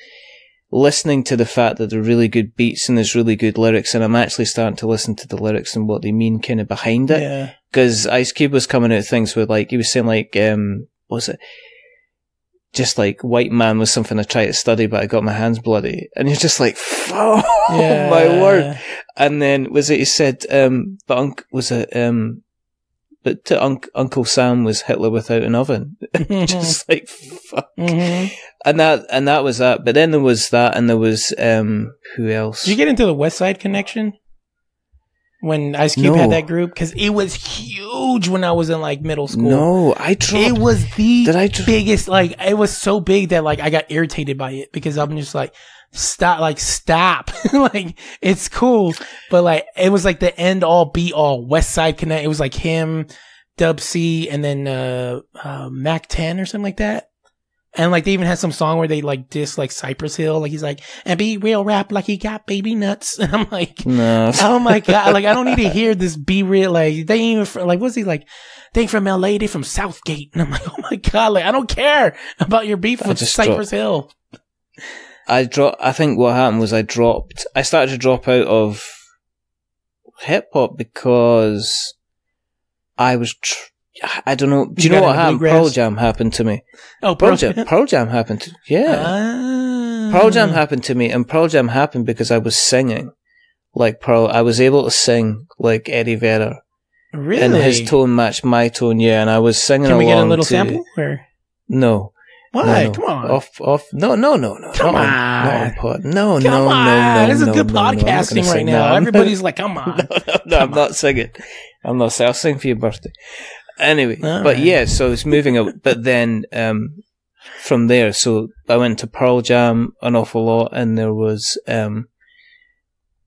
listening to the fact that there are really good beats and there's really good lyrics, and I'm actually starting to listen to the lyrics and what they mean kind of behind it. Yeah. Because Ice Cube was coming out of things with like, he was saying like, what was it? Just like, white man was something I tried to study, but I got my hands bloody. And you're just like, oh my word. And then he said, but to Uncle Sam was Hitler without an oven. Just like, fuck. Mm-hmm. And that was that. But then there was that, and there was, who else? Did you get into the West Side Connection? When Ice Cube had that group? Because it was huge when I was in like middle school. No, I dropped. It was the biggest, like, it was so big that like I got irritated by it because I'm just like, stop. Like, it's cool. But like, it was like the end all be all West Side Connect. It was like him, Dub C, and then, Mac 10 or something like that. And like, they even had some song where they like diss like Cypress Hill. Like, he's like, and be real rap like he got baby nuts. And I'm like, no. Oh my God. Like, I don't need to hear this be real. Like, they ain't even, like, what's he like? They ain't from LA. They from Southgate. And I'm like, oh my God. Like, I don't care about your beef with Cypress Hill. I think what happened was I started to drop out of hip hop because I was, I don't know. Do you know what happened? Pearl Jam happened to me. Oh, Pearl Jam happened to, Pearl Jam happened to me, and Pearl Jam happened because I was singing like Pearl. I was able to sing like Eddie Vedder. Really? And his tone matched my tone, and I was singing along. Can we get a little sample? Or? No. Why? No. Come on. Off. No. Come on. No. This is good podcasting right now. Everybody's like, come on. No, I'm not singing. I'll sing for your birthday. Anyway, but yeah, so it's moving up. But then from there, so I went to Pearl Jam an awful lot, and there was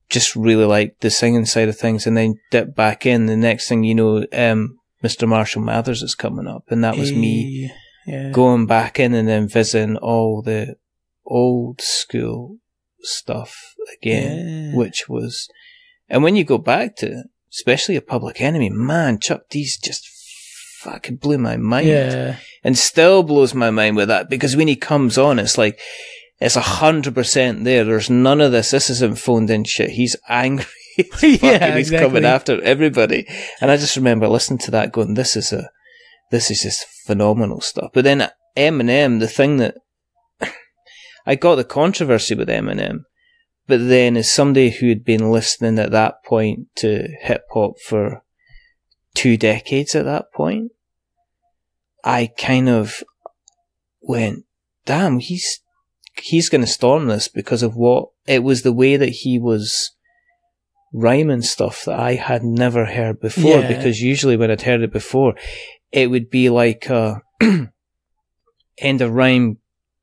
just really like the singing side of things, and then dipped back in. The next thing you know, Mr. Marshall Mathers is coming up, and that was me going back in and then visiting all the old school stuff again, which was, and when you go back to it, especially a Public Enemy, man, Chuck D's just fucking blew my mind, and still blows my mind with that, because when he comes on, it's like, it's 100% there. There's none of this. This isn't phoned in shit. He's angry. He's coming after everybody. And I just remember listening to that going, this is just phenomenal stuff. But then Eminem, the thing that I got the controversy with Eminem, but then as somebody who had been listening at that point to hip hop for 2 decades at that point, I kind of went, damn, he's going to storm this because of what it was, the way that he was rhyming stuff that I had never heard before. Because usually when I'd heard it before, it would be like end of rhyme,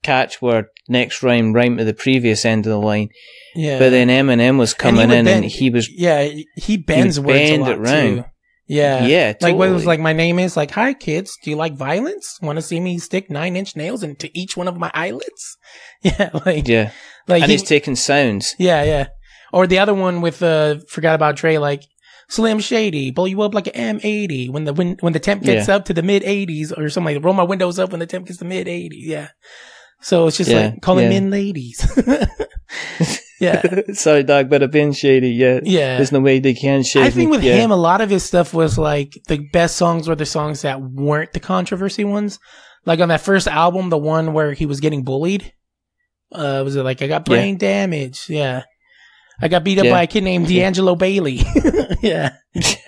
catchword, next rhyme to the previous end of the line. But then Eminem was coming in and he was he bends words a lot too. Yeah, totally. Like what it was like, my name is like, hi kids, do you like violence? Want to see me stick 9-inch nails into each one of my eyelids? Like and he's taking sounds. Or the other one with forgot about Dre, like Slim Shady, blow you up like an M80 when the temp gets up to the mid 80s or something like that. Roll my windows up when the temp gets to mid 80s. So it's just like calling men ladies. Sorry, dog, but I've been shady. There's no way they can shade I think with him, a lot of his stuff was like the best songs were the songs that weren't the controversy ones. Like on that first album, the one where he was getting bullied. Was it like, I got brain damage? I got beat up by a kid named D'Angelo Bailey.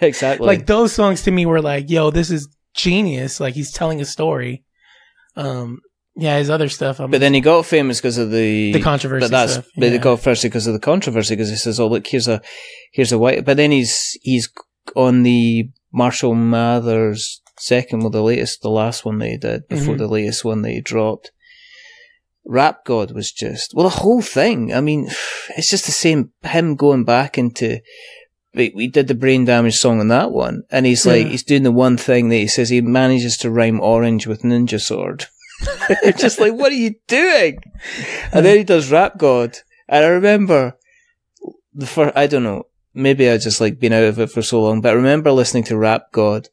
Exactly. Like those songs to me were like, yo, this is genius. Like he's telling a story. His other stuff. But then he got famous because of the controversy stuff. But he got first because of the controversy, because he says, "Oh, look, here's a white." But then he's on the Marshall Mathers second, well, the last one they did before the latest one they dropped. Rap God was just, well, the whole thing. I mean, it's just the same. Him going back into. We did the brain damage song on that one, and he's like, he's doing the one thing that he says he manages to rhyme orange with ninja sword. It's just like, what are you doing? And then he does Rap God, and I remember I don't know, maybe I just like been out of it for so long, but I remember listening to Rap God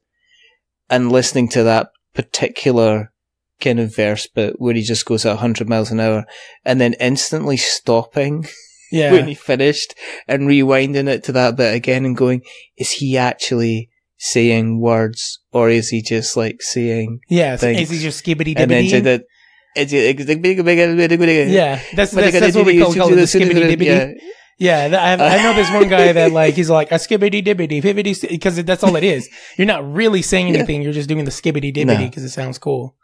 and listening to that particular kind of verse bit where he just goes at 100 miles an hour and then instantly stopping when he finished and rewinding it to that bit again and going, is he actually saying words, or is he just like saying things? Is he just skibbity dibbity? And then say that that's what we call it, the skibbity dibbity. I know this one guy that like, he's like a skibbity dibbity, because that's all it is. You're not really saying anything, you're just doing the skibbity dibbity because it sounds cool.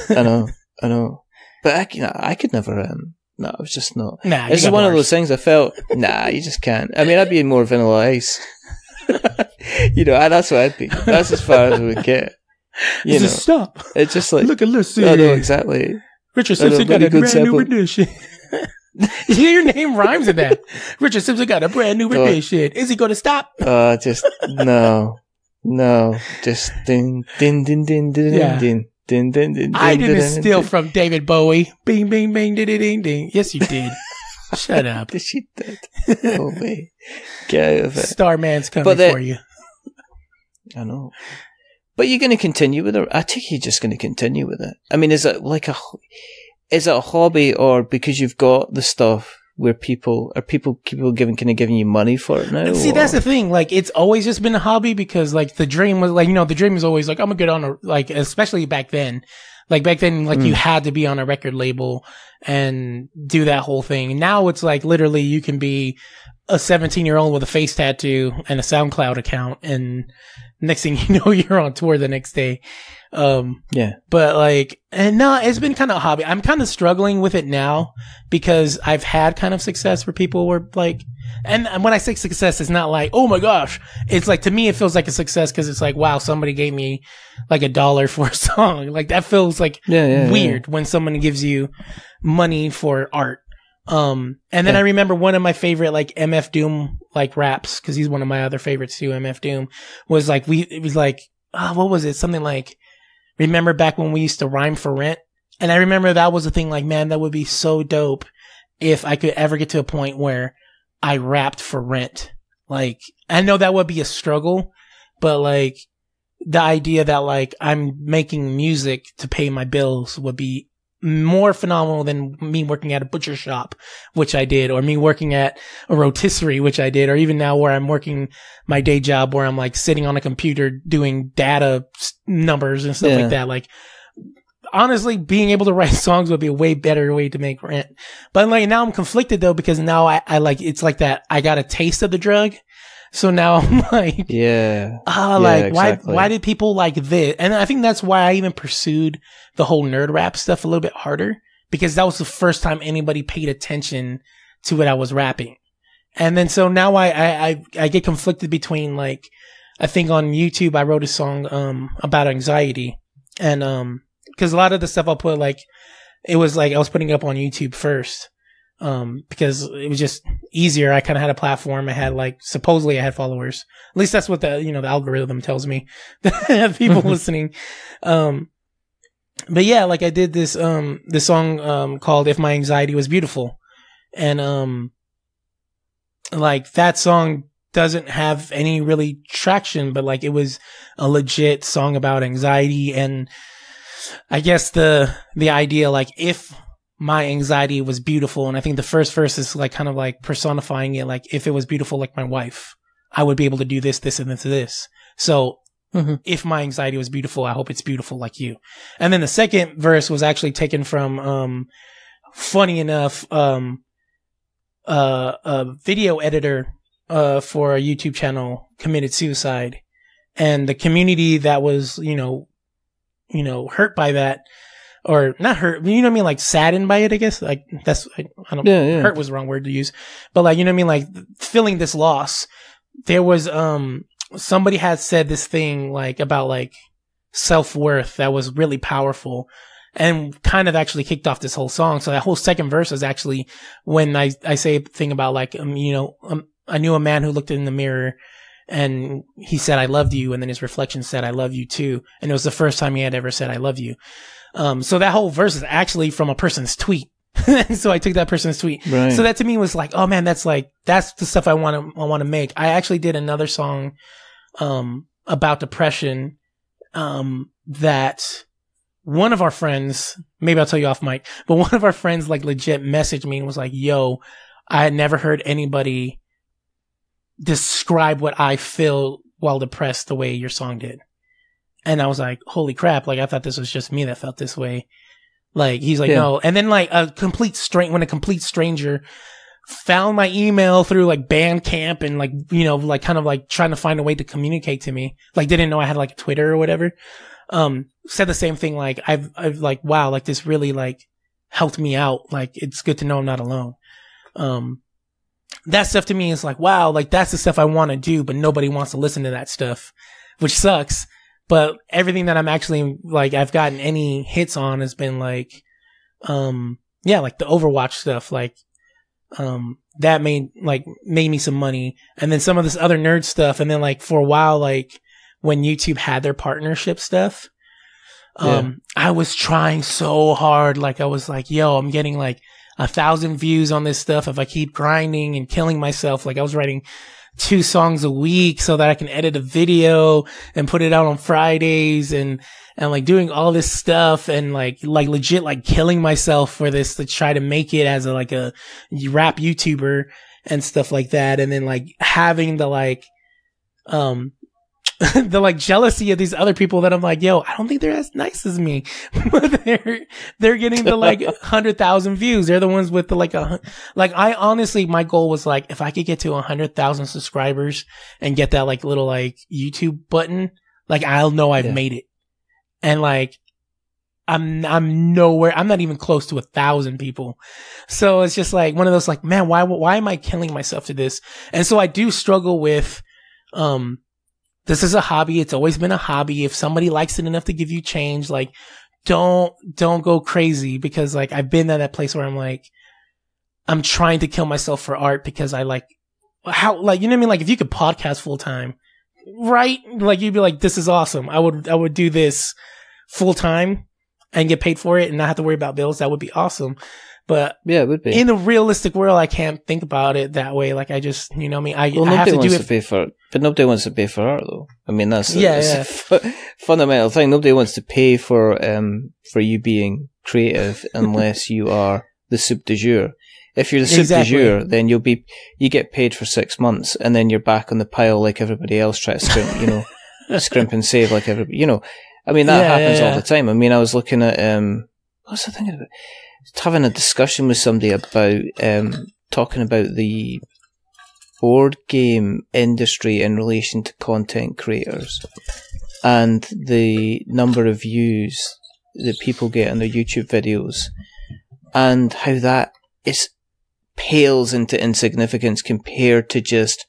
I know. But I could never, no, I was just not. This is one of those things I felt, you just can't. I mean, I'd be more Vanilla Ice. That's what I'd be. That's as far as we would get. Just stop. It's just like, look at Lucy. I know, exactly. Richard Simpson got a brand new edition. Your name rhymes with that. Richard Simpson got a brand new edition. Is he going to stop? Just no. Just din din din din din din. Din, din, din, I din, didn't din, steal din. from David Bowie. Bing, bing, bing, ding, ding, ding. Yes, you did. Shut up. She did. Oh, wait. Get out of it. Starman's coming for you. I know. But you're going to continue with it? I think you're just going to continue with it. I mean, is it a hobby, or because you've got the stuff where people giving you money for it now? See, that's the thing. Like, it's always just been a hobby, because like the dream was like, the dream was always like, I'm gonna get on a, like, especially back then. Like back then, like you had to be on a record label and do that whole thing. Now it's like literally you can be a 17-year-old with a face tattoo and a SoundCloud account, and next thing you know, you're on tour the next day. But like, and no, it's been kind of a hobby. I'm kind of struggling with it now because I've had kind of success where people were like, and when I say success, it's not like, oh my gosh. It's like, to me, it feels like a success because it's like, wow, somebody gave me like $1 for a song. Like that feels like weird when someone gives you money for art. And then I remember one of my favorite like MF Doom like raps, because he's one of my other favorites too. MF Doom was like, it was like, what was it? Something like, remember back when we used to rhyme for rent? And I remember that was a thing like, man, that would be so dope if I could ever get to a point where I rapped for rent. Like, I know that would be a struggle, but like the idea that like I'm making music to pay my bills would be more phenomenal than me working at a butcher shop, which I did, or me working at a rotisserie, which I did, or even now where I'm working my day job where I'm like sitting on a computer doing data numbers and stuff like that. Like, honestly, being able to write songs would be a way better way to make rent. But like now I'm conflicted though, because now I like, it's like that I got a taste of the drug. So now I'm like, exactly. why did people like this? And I think that's why I even pursued the whole nerd rap stuff a little bit harder, because that was the first time anybody paid attention to what I was rapping. And then so now I get conflicted between like, I think on YouTube I wrote a song about anxiety, and because a lot of the stuff I'll put, like, it was like I was putting it up on YouTube first. Because it was just easier. I kind of had a platform. I had like, supposedly I had followers. At least that's what the algorithm tells me that I have people listening. But yeah, like I did this song, called If My Anxiety Was Beautiful. And, like that song doesn't have any really traction, but like it was a legit song about anxiety. And I guess the idea, like, if my anxiety was beautiful, and I think the first verse is like kind of like personifying it, like if it was beautiful like my wife, I would be able to do this, this, and this. So if my anxiety was beautiful, I hope it's beautiful like you. And then the second verse was actually taken from, funny enough, a video editor for a YouTube channel committed suicide, and the community that was, you know, hurt by that. Or not hurt, you know what I mean? Like saddened by it, I guess. Like that's, I don't, hurt was the wrong word to use. But like, you know what I mean? Like feeling this loss. There was, somebody had said this thing like about like self-worth that was really powerful and kind of actually kicked off this whole song. So that whole second verse is actually when I say a thing about like, I knew a man who looked in the mirror and he said, I loved you. And then his reflection said, I love you too. And it was the first time he had ever said, I love you. So that whole verse is actually from a person's tweet. So I took that person's tweet. Right. So that to me was like, oh man, that's the stuff I want to make. I actually did another song, about depression, that one of our friends, maybe I'll tell you off mic, but one of our friends like legit messaged me and was like, yo, I had never heard anybody describe what I feel while depressed the way your song did. And I was like, holy crap. Like, I thought this was just me that felt this way. Like, he's like, no. And then like when a complete stranger found my email through like Bandcamp and like, like kind of like trying to find a way to communicate to me, like didn't know I had like Twitter or whatever, said the same thing. Like, I've like, wow, like this really like helped me out. Like, it's good to know I'm not alone. That stuff to me is like, wow, like that's the stuff I want to do, but nobody wants to listen to that stuff, which sucks. But everything that I'm actually like, I've gotten any hits on has been like, like the Overwatch stuff, like, that made me some money. And then some of this other nerd stuff. And then like for a while, like when YouTube had their partnership stuff, I was trying so hard. Like I was like, yo, I'm getting like 1,000 views on this stuff if I keep grinding and killing myself. Like I was writing 2 songs a week so that I can edit a video and put it out on Fridays and like doing all this stuff and like legit like killing myself for this to try to make it as a rap YouTuber and stuff like that. And then like having the like, the like jealousy of these other people that I'm like, yo, I don't think they're as nice as me, but they're getting the like 100,000 views. They're the ones with the like I honestly, my goal was like, if I could get to 100,000 subscribers and get that like little like YouTube button, like I'll know I've made it. And like, I'm nowhere. I'm not even close to 1,000 people. So it's just like one of those like, man, why am I killing myself to this? And so I do struggle with, this is a hobby. It's always been a hobby. If somebody likes it enough to give you change, like, don't go crazy, because like I've been at that place where I'm like, I'm trying to kill myself for art because I like how, like, you know what I mean? Like if you could podcast full time, right? Like you'd be like, this is awesome. I would do this full time and get paid for it and not have to worry about bills. That would be awesome. But yeah, it would be. In a realistic world, I can't think about it that way. Like I just, you know what I mean? I have to do it. But nobody wants to pay for art, though. I mean, that's a fundamental thing. Nobody wants to pay for you being creative unless you are the soup du jour. If you're the soup du jour, then you get paid for 6 months, and then you're back on the pile like everybody else, try to scrimp and save like everybody. You know, I mean that happens all the time. I mean, I was looking at what was I thinking about? Having a discussion with somebody about talking about the board game industry in relation to content creators and the number of views that people get on their YouTube videos, and how that pales into insignificance compared to just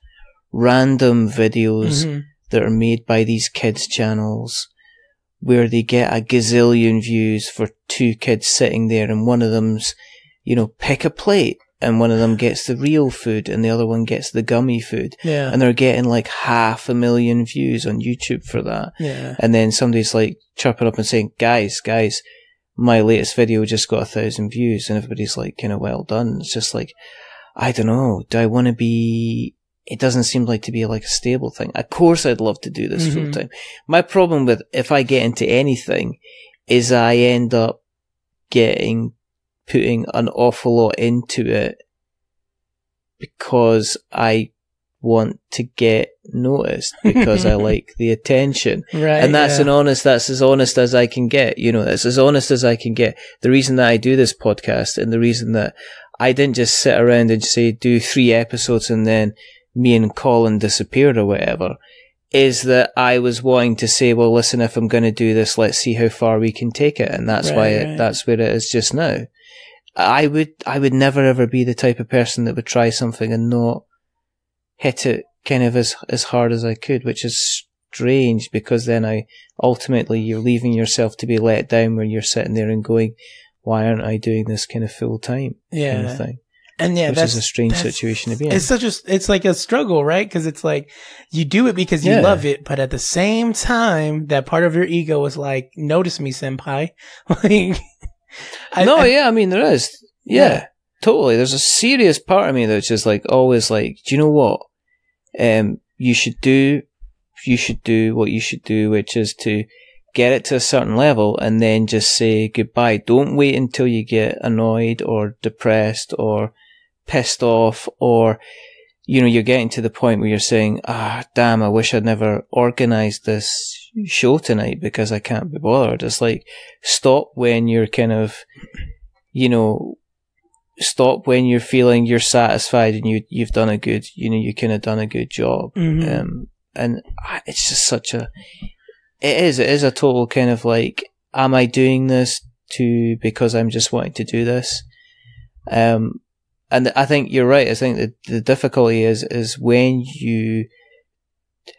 random videos that are made by these kids' channels, where they get a gazillion views for 2 kids sitting there, and one of them's, pick a plate, and one of them gets the real food and the other one gets the gummy food. Yeah. And they're getting like 500,000 views on YouTube for that. Yeah. And then somebody's like chirping up and saying, guys, my latest video just got 1,000 views, and everybody's like, kind of well done. It's just like, I don't know. Do I want to be, it doesn't seem like to be like a stable thing. Of course I'd love to do this full time. My problem with, if I get into anything, is I end up putting an awful lot into it because I want to get noticed, because I like the attention. Right. And that's that's as honest as I can get. That's as honest as I can get. The reason that I do this podcast, and the reason that I didn't just sit around and say, do 3 episodes and then me and Colin disappeared or whatever, is that I was wanting to say, well, listen, if I'm going to do this, let's see how far we can take it. And that's that's where it is just now. I would never ever be the type of person that would try something and not hit it kind of as hard as I could, which is strange, because then ultimately you're leaving yourself to be let down when you're sitting there and going, why aren't I doing this kind of full time kind of thing? And which is a strange situation to be in. It's like a struggle, right? Because it's like you do it because you love it, but at the same time, that part of your ego is like, notice me, senpai. Like, I mean, there is. Yeah, totally. There's a serious part of me that's just like always like, do you know what? You should do what you should do, which is to get it to a certain level and then just say goodbye. Don't wait until you get annoyed or depressed or pissed off, or you're getting to the point where you're saying, damn, I wish I'd never organized this show tonight because I can't be bothered. It's like, stop when you're kind of, stop when you're feeling you're satisfied and you've done a good, you kind of done a good job. And it's just it is a total kind of like, am I doing this because I'm just wanting to do this? And I think you're right. I think that the difficulty is when you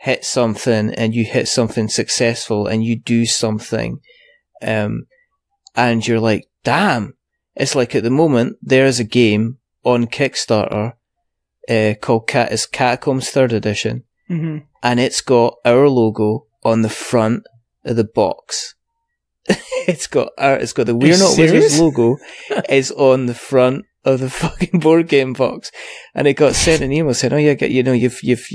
hit something and you hit something successful and you do something, and you're like, damn. It's like at the moment, there is a game on Kickstarter, called Catacombs 3rd Edition. Mm-hmm. And it's got our logo on the front of the box. It's got the We're Not Wizards logo is on the front of the fucking board game box. And it got sent an email saying, oh yeah, you've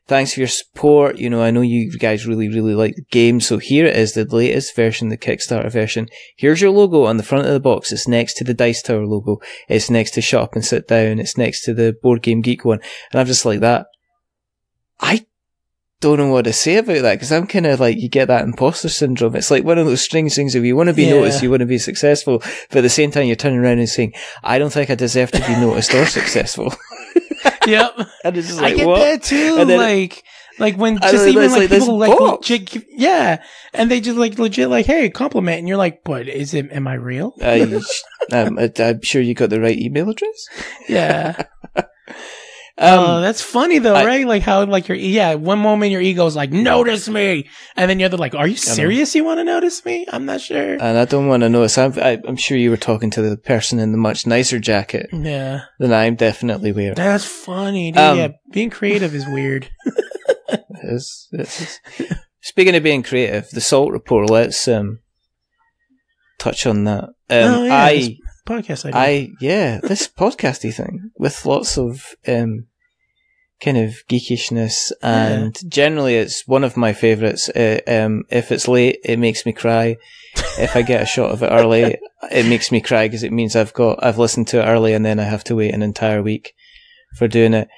thanks for your support. I know you guys really, really like the game. So here it is, the latest version, the Kickstarter version. Here's your logo on the front of the box. It's next to the Dice Tower logo. It's next to Shut Up and Sit Down. It's next to the Board Game Geek one. And I'm just like that. I don't know what to say about that, because I'm kind of like, you get that imposter syndrome. It's like one of those strange things, if you want to be noticed, you want to be successful, but at the same time you're turning around and saying, I don't think I deserve to be noticed or successful. Yep. And it's just like, I get what? that too. And then like, Like when I just know, even it's like people like box. legit, yeah, and they just like legit like, hey, compliment, and you're like, but am I real? I'm sure you got the right email address. Yeah. That's funny though, right? Like how like one moment your ego's like, notice me, and then the other like, are you serious? You want to notice me? I'm not sure. And I don't want to notice. I'm sure you were talking to the person in the much nicer jacket. Yeah. Than I'm definitely wearing. That's funny, dude. Yeah, being creative is weird. It is. Speaking of being creative, the Salt Report. Let's touch on that. Podcast idea. This podcasty thing with lots of kind of geekishness, and generally it's one of my favourites. If it's late, it makes me cry. If I get a shot of it early, it makes me cry because it means I've listened to it early and then I have to wait an entire week for doing it.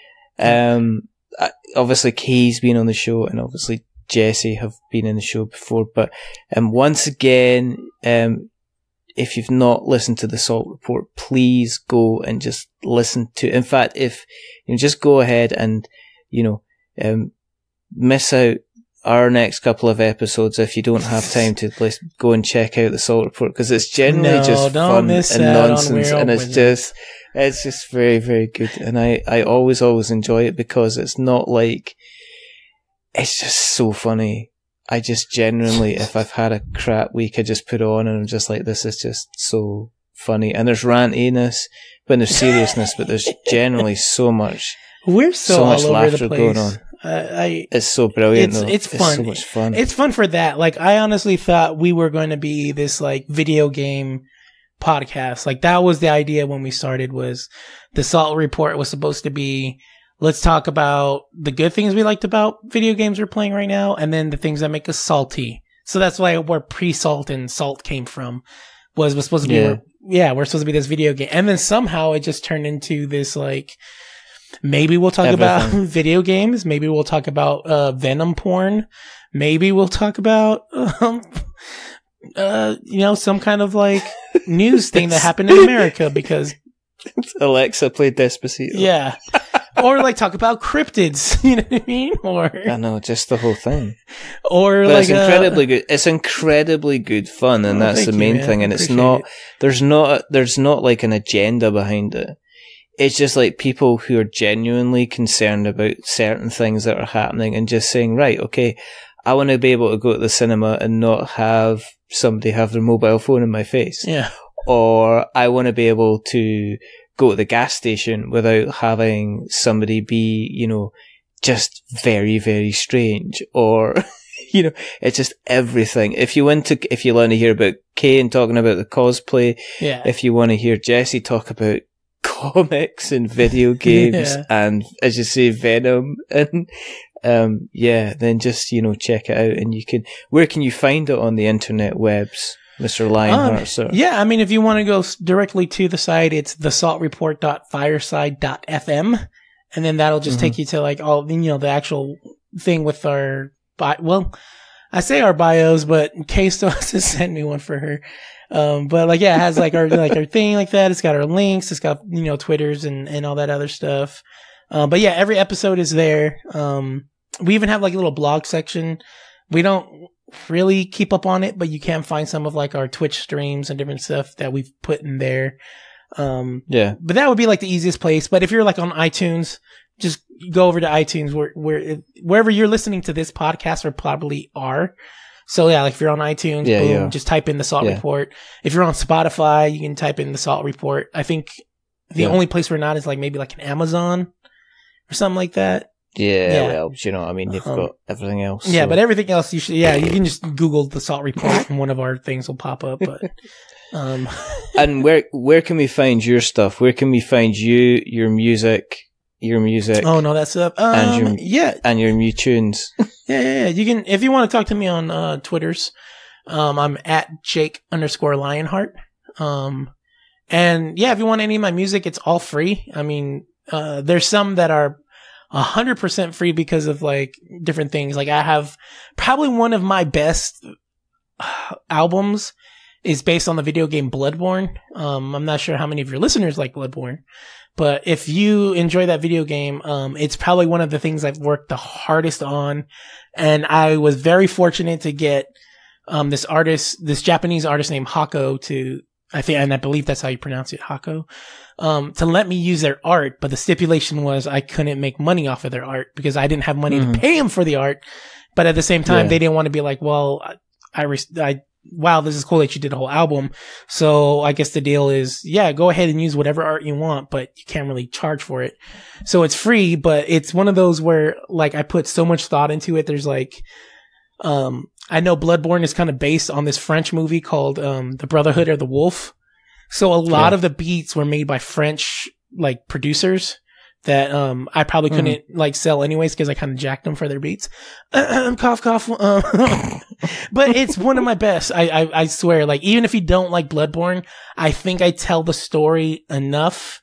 Obviously Kay's been on the show, and obviously Jesse have been in the show before, but once again, if you've not listened to the Salt Report, please go and just listen to it. In fact, if you just go ahead and, miss out our next couple of episodes if you don't have time to go and check out the Salt Report, because it's generally just fun and nonsense, and it's just very, very good. And I always enjoy it because it's not like, it's just so funny. I just genuinely, if I've had a crap week, I just put it on and I'm just like, this is just so funny. And there's rantiness, but there's seriousness, but there's generally so much. We're so much all over laughter the place. going on. It's so brilliant. It's fun. It's so much fun. It's fun for that. Like, I honestly thought we were going to be this like video game podcast. Like, that was the idea when we started. Was the Salt Report was supposed to be, let's talk about the good things we liked about video games we're playing right now, and then the things that make us salty. So that's why where pre-salt and salt came from. Was supposed to be, we're supposed to be this video game. And then somehow it just turned into this, like, maybe we'll talk about video games. Maybe we'll talk about Venom porn. Maybe we'll talk about, some kind of, like, news thing that happened in America because Alexa played Despacito. Yeah. Or like talk about cryptids, you know what I mean? Or I know, just the whole thing. Or but like it's incredibly good. It's incredibly good fun, and that's the main thing. And it's not. There's not like an agenda behind it. It's just like people who are genuinely concerned about certain things that are happening, and just saying, right, okay, I want to be able to go to the cinema and not have somebody have their mobile phone in my face. Yeah. Or I want to be able to go to the gas station without having somebody be, just very, very strange. Or, it's just everything. If you want to hear about Kane talking about the cosplay, if you want to hear Jesse talk about comics and video games and, as you say, Venom, and then just, check it out. And where can you find it on the internet webs? Mr. LionHeart, sir. Yeah, I mean, if you want to go directly to the site, it's thesaltreport.fireside.fm, and then that'll just take you to like all, the actual thing with our, I say our bios, but Kay still has to send me one for her. But like, it has like our thing like that. It's got our links. It's got, Twitters and all that other stuff. But yeah, every episode is there. We even have like a little blog section. We don't really keep up on it, but you can find some of like our Twitch streams and different stuff that we've put in there. But that would be like the easiest place. But if you're like on iTunes, just go over to iTunes wherever you're listening to this podcast or probably are. So yeah, like if you're on iTunes, just type in the Salt Report. If you're on Spotify, you can type in the Salt Report. I think the only place we're not is like maybe like an Amazon or something like that. Well, they've got everything else. Yeah, but everything else, you can just Google the Salt Report and one of our things will pop up. But, and where can we find your stuff? Where can we find you, your music? Oh, no, that's up. And your new tunes. Yeah. You can, if you want to talk to me on, Twitters, I'm at Jake_LionHeart. And if you want any of my music, it's all free. I mean, there's some that are 100% free because of like different things. Like I have probably one of my best albums is based on the video game Bloodborne. I'm not sure how many of your listeners like Bloodborne, but if you enjoy that video game, it's probably one of the things I've worked the hardest on. And I was very fortunate to get this Japanese artist named Hako I believe that's how you pronounce it, Hako, to let me use their art. But the stipulation was I couldn't make money off of their art because I didn't have money to pay him for the art. But at the same time, they didn't want to be like, well, wow, this is cool that you did a whole album. So I guess the deal is, yeah, go ahead and use whatever art you want, but you can't really charge for it. So it's free, but it's one of those where like I put so much thought into it. There's like, I know Bloodborne is kind of based on this French movie called, The Brotherhood of the Wolf. So a lot of the beats were made by French like producers that I probably couldn't like sell anyways because I kind of jacked them for their beats. Cough, cough. But it's one of my best. I swear. Like even if you don't like Bloodborne, I think I tell the story enough.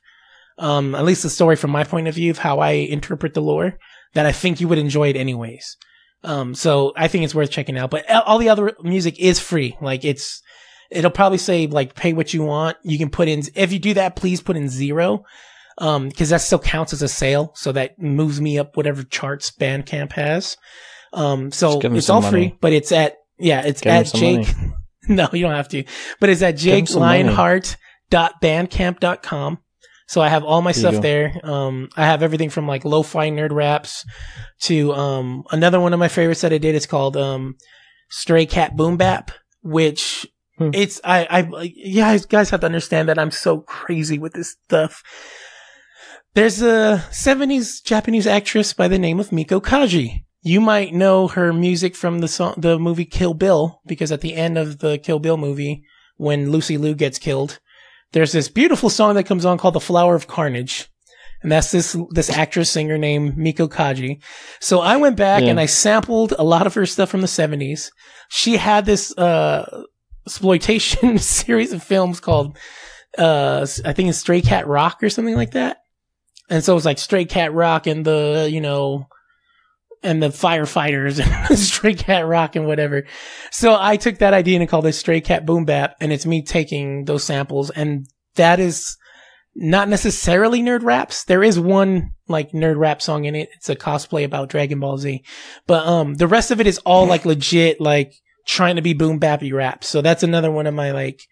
At least the story from my point of view of how I interpret the lore, that I think you would enjoy it anyways. So I think it's worth checking out. But all the other music is free. Like it'll probably say like pay what you want. You can put in, if you do that, please put in 0. Cause that still counts as a sale. So that moves me up whatever charts Bandcamp has. So it's all free, but it's at Jake. No, you don't have to, but it's at JakeLionHeart.bandcamp.com. So I have all my stuff there. I have everything from like lo-fi nerd raps to, another one of my favorites that I did is called, Stray Cat Boom Bap, which it's, you guys have to understand that I'm so crazy with this stuff. There's a 70s Japanese actress by the name of Miko Kaji. You might know her music from the movie Kill Bill, because at the end of the Kill Bill movie, when Lucy Liu gets killed, there's this beautiful song that comes on called The Flower of Carnage. And that's this actress singer named Miko Kaji. So I went back and I sampled a lot of her stuff from the 70s. She had this, exploitation series of films called, I think it's Stray Cat Rock or something like that. And so it was like Stray Cat Rock and the, and the firefighters and Stray Cat Rock and whatever. So I took that idea and called it Stray Cat Boom Bap, and it's me taking those samples, and that is not necessarily nerd raps. There is one like nerd rap song in it. It's a cosplay about Dragon Ball Z. But the rest of it is all like legit, like trying to be boom bappy raps. So that's another one of my like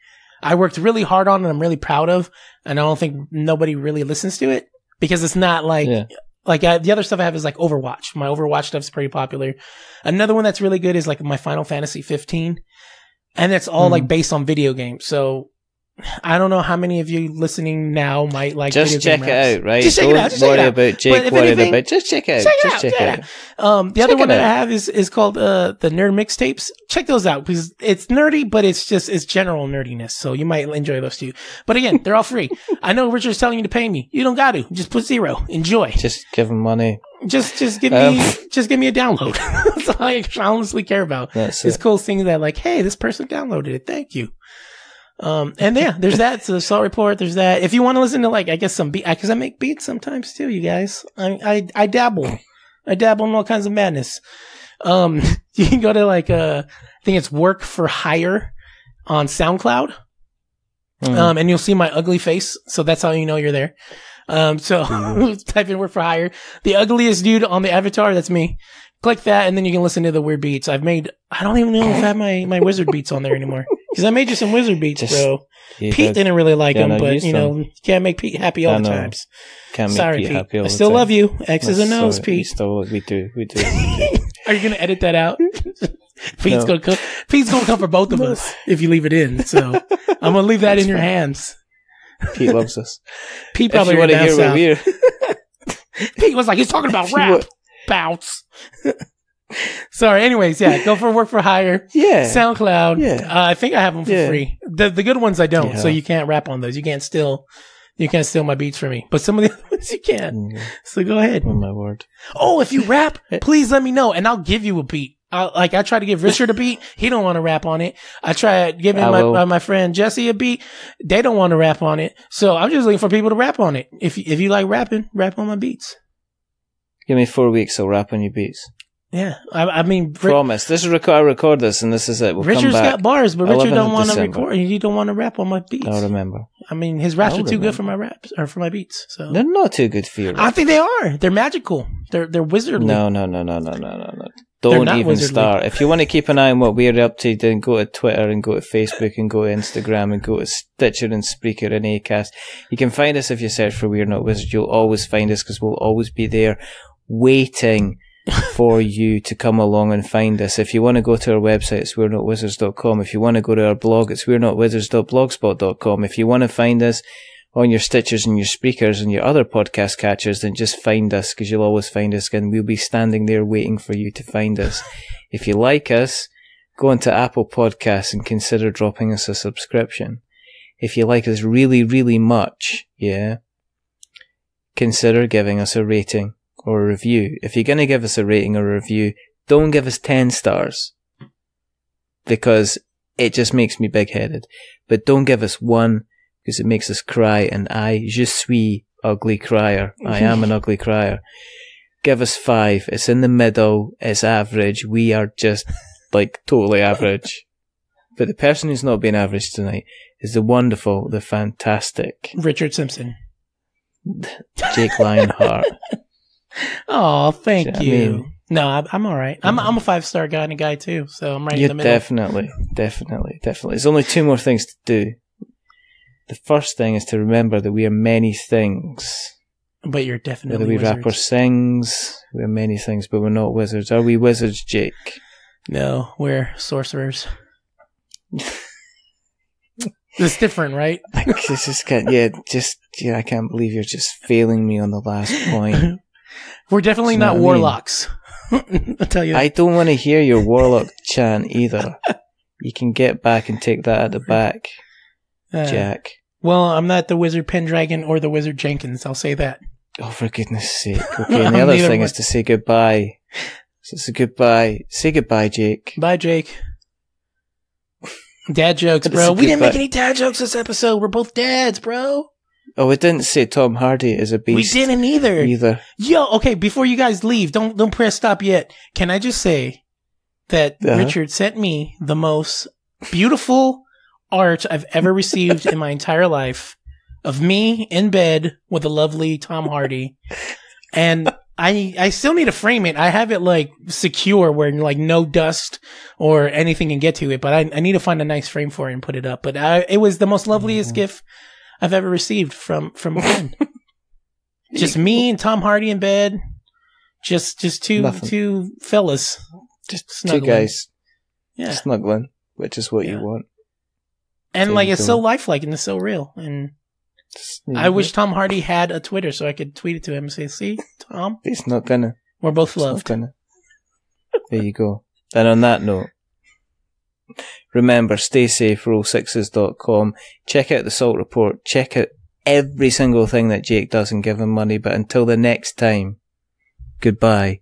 I worked really hard on and I'm really proud of, and I don't think nobody really listens to it because it's not like the other stuff I have is like Overwatch. My Overwatch stuff's pretty popular. Another one that's really good is like my Final Fantasy 15, and it's all like based on video games. So I don't know how many of you listening now might like just check it out, right? Just check it out. Just worry about Jake worried about. Just check it out. Just check it out. The other one that I have is called the Nerd Mixtapes. Check those out because it's nerdy, but it's general nerdiness. So you might enjoy those too. But again, they're all free. I know Richard's telling you to pay me. You don't got to. Just put 0. Enjoy. Just give him money. Just give me a download. That's all I honestly care about. It's cool seeing that like, hey, this person downloaded it. Thank you. And yeah, there's that. So the Salt Report, there's that. If you want to listen to like, I guess some beat, cause I make beats sometimes too, you guys. I dabble in all kinds of madness. You can go to like, I think it's Work for Hire on SoundCloud. And you'll see my ugly face. So that's how you know you're there. So type in Work for Hire. The ugliest dude on the avatar, that's me. Click that and then you can listen to the weird beats. I don't even know if I have my wizard beats on there anymore. Cause I made you some wizard beats, bro. Pete didn't really like them, but you can't make Pete happy all the times. Sorry, Pete. Happy all I still love you. X's and O's, Pete. We do. Are you gonna edit that out? Pete's gonna come for both of us if you leave it in. So I'm gonna leave that in your hands. Pete loves us. Pete probably want to hear what we're. Pete was like, he's talking about rap. Bounce. Sorry. Anyways, go for Work for Hire. Yeah. SoundCloud. Yeah. I think I have them for free. The good ones I don't, so you can't rap on those. You can't steal my beats from me. But some of the other ones you can. So go ahead. Oh my word. Oh, if you rap, please let me know, and I'll give you a beat. I try to give Richard a beat. He don't want to rap on it. I try giving my friend Jesse a beat. They don't want to rap on it. So I'm just looking for people to rap on it. If you like rapping, rap on my beats. Give me 4 weeks, I'll rap on your beats. Yeah, I mean, promise. This is I record this, and this is it. We'll Richard's come back. got bars, but Richard don't want to December. record. You don't want to rap on my beats. I'll remember. I mean, his raps are too good for my raps or for my beats. So they're not too good for your raps. I think they are. They're magical. They're wizardly. No. Don't even wizardly. start. If you want to keep an eye on what we're up to, then go to Twitter and go to Facebook and go to Instagram and go to Stitcher and Spreaker and Acast. You can find us if you search for We're Not Wizards. You'll always find us because we'll always be there waiting for you to come along and find us. If you want to go to our website, it's we'renotwizards.com. If you want to go to our blog, it's we'renotwizards.blogspot.com. If you want to find us on your Stitchers and your Spreakers and your other podcast catchers, then just find us, because you'll always find us, and we'll be standing there waiting for you to find us. If you like us, go onto Apple Podcasts and consider dropping us a subscription. If you like us really, really much, consider giving us a rating or a review. If you're going to give us a rating or a review, don't give us 10 stars, because it just makes me big-headed. But don't give us 1, because it makes us cry, and je suis ugly crier. I am an ugly crier. Give us 5. It's in the middle. It's average. We are just, totally average. But the person who's not being average tonight is the wonderful, the fantastic Richard Simpson. Jake LionHeart. Oh, thank you. I mean, no, I'm all right. I'm a 5-star kind of guy too, so I'm right in the middle. Definitely. There's only 2 more things to do. The first thing is to remember that we are many things. But you're definitely whether we wizards. rap or sings, we are many things, but we're not wizards. Are we wizards, Jake? No, we're sorcerers. It's different, right? I can't believe you're just failing me on the last point. We're definitely not warlocks. I'll tell you that. I don't want to hear your warlock chant either. You can get back and take that at the back, Jack. Well, I'm not the wizard Pendragon or the wizard Jenkins. I'll say that. Oh, for goodness sake. Okay, and the other thing is to say goodbye. So it's a goodbye. Say goodbye, Jake. Bye, Jake. Dad jokes, bro. We didn't make any dad jokes this episode. We're both dads, bro. Oh, we didn't say Tom Hardy is a beast. We didn't either. Yo, okay, before you guys leave, don't press stop yet. Can I just say that Richard sent me the most beautiful art I've ever received in my entire life of me in bed with a lovely Tom Hardy. And I still need to frame it. I have it secure where no dust or anything can get to it, but I need to find a nice frame for it and put it up. But it was the most loveliest gift I've ever received from a friend. Just me and Tom Hardy in bed. Just two fellas. Just snuggling. 2 guys. Yeah. Snuggling, which is what you want. And it's so lifelike and it's so real. And I wish Tom Hardy had a Twitter so I could tweet it to him and say, "See, Tom, he's not gonna. We're both loved." There you go. And on that note, remember, stay safe, roll6s.com. Check out the Salt Report. Check out every single thing that Jake does and give him money. But until the next time, goodbye.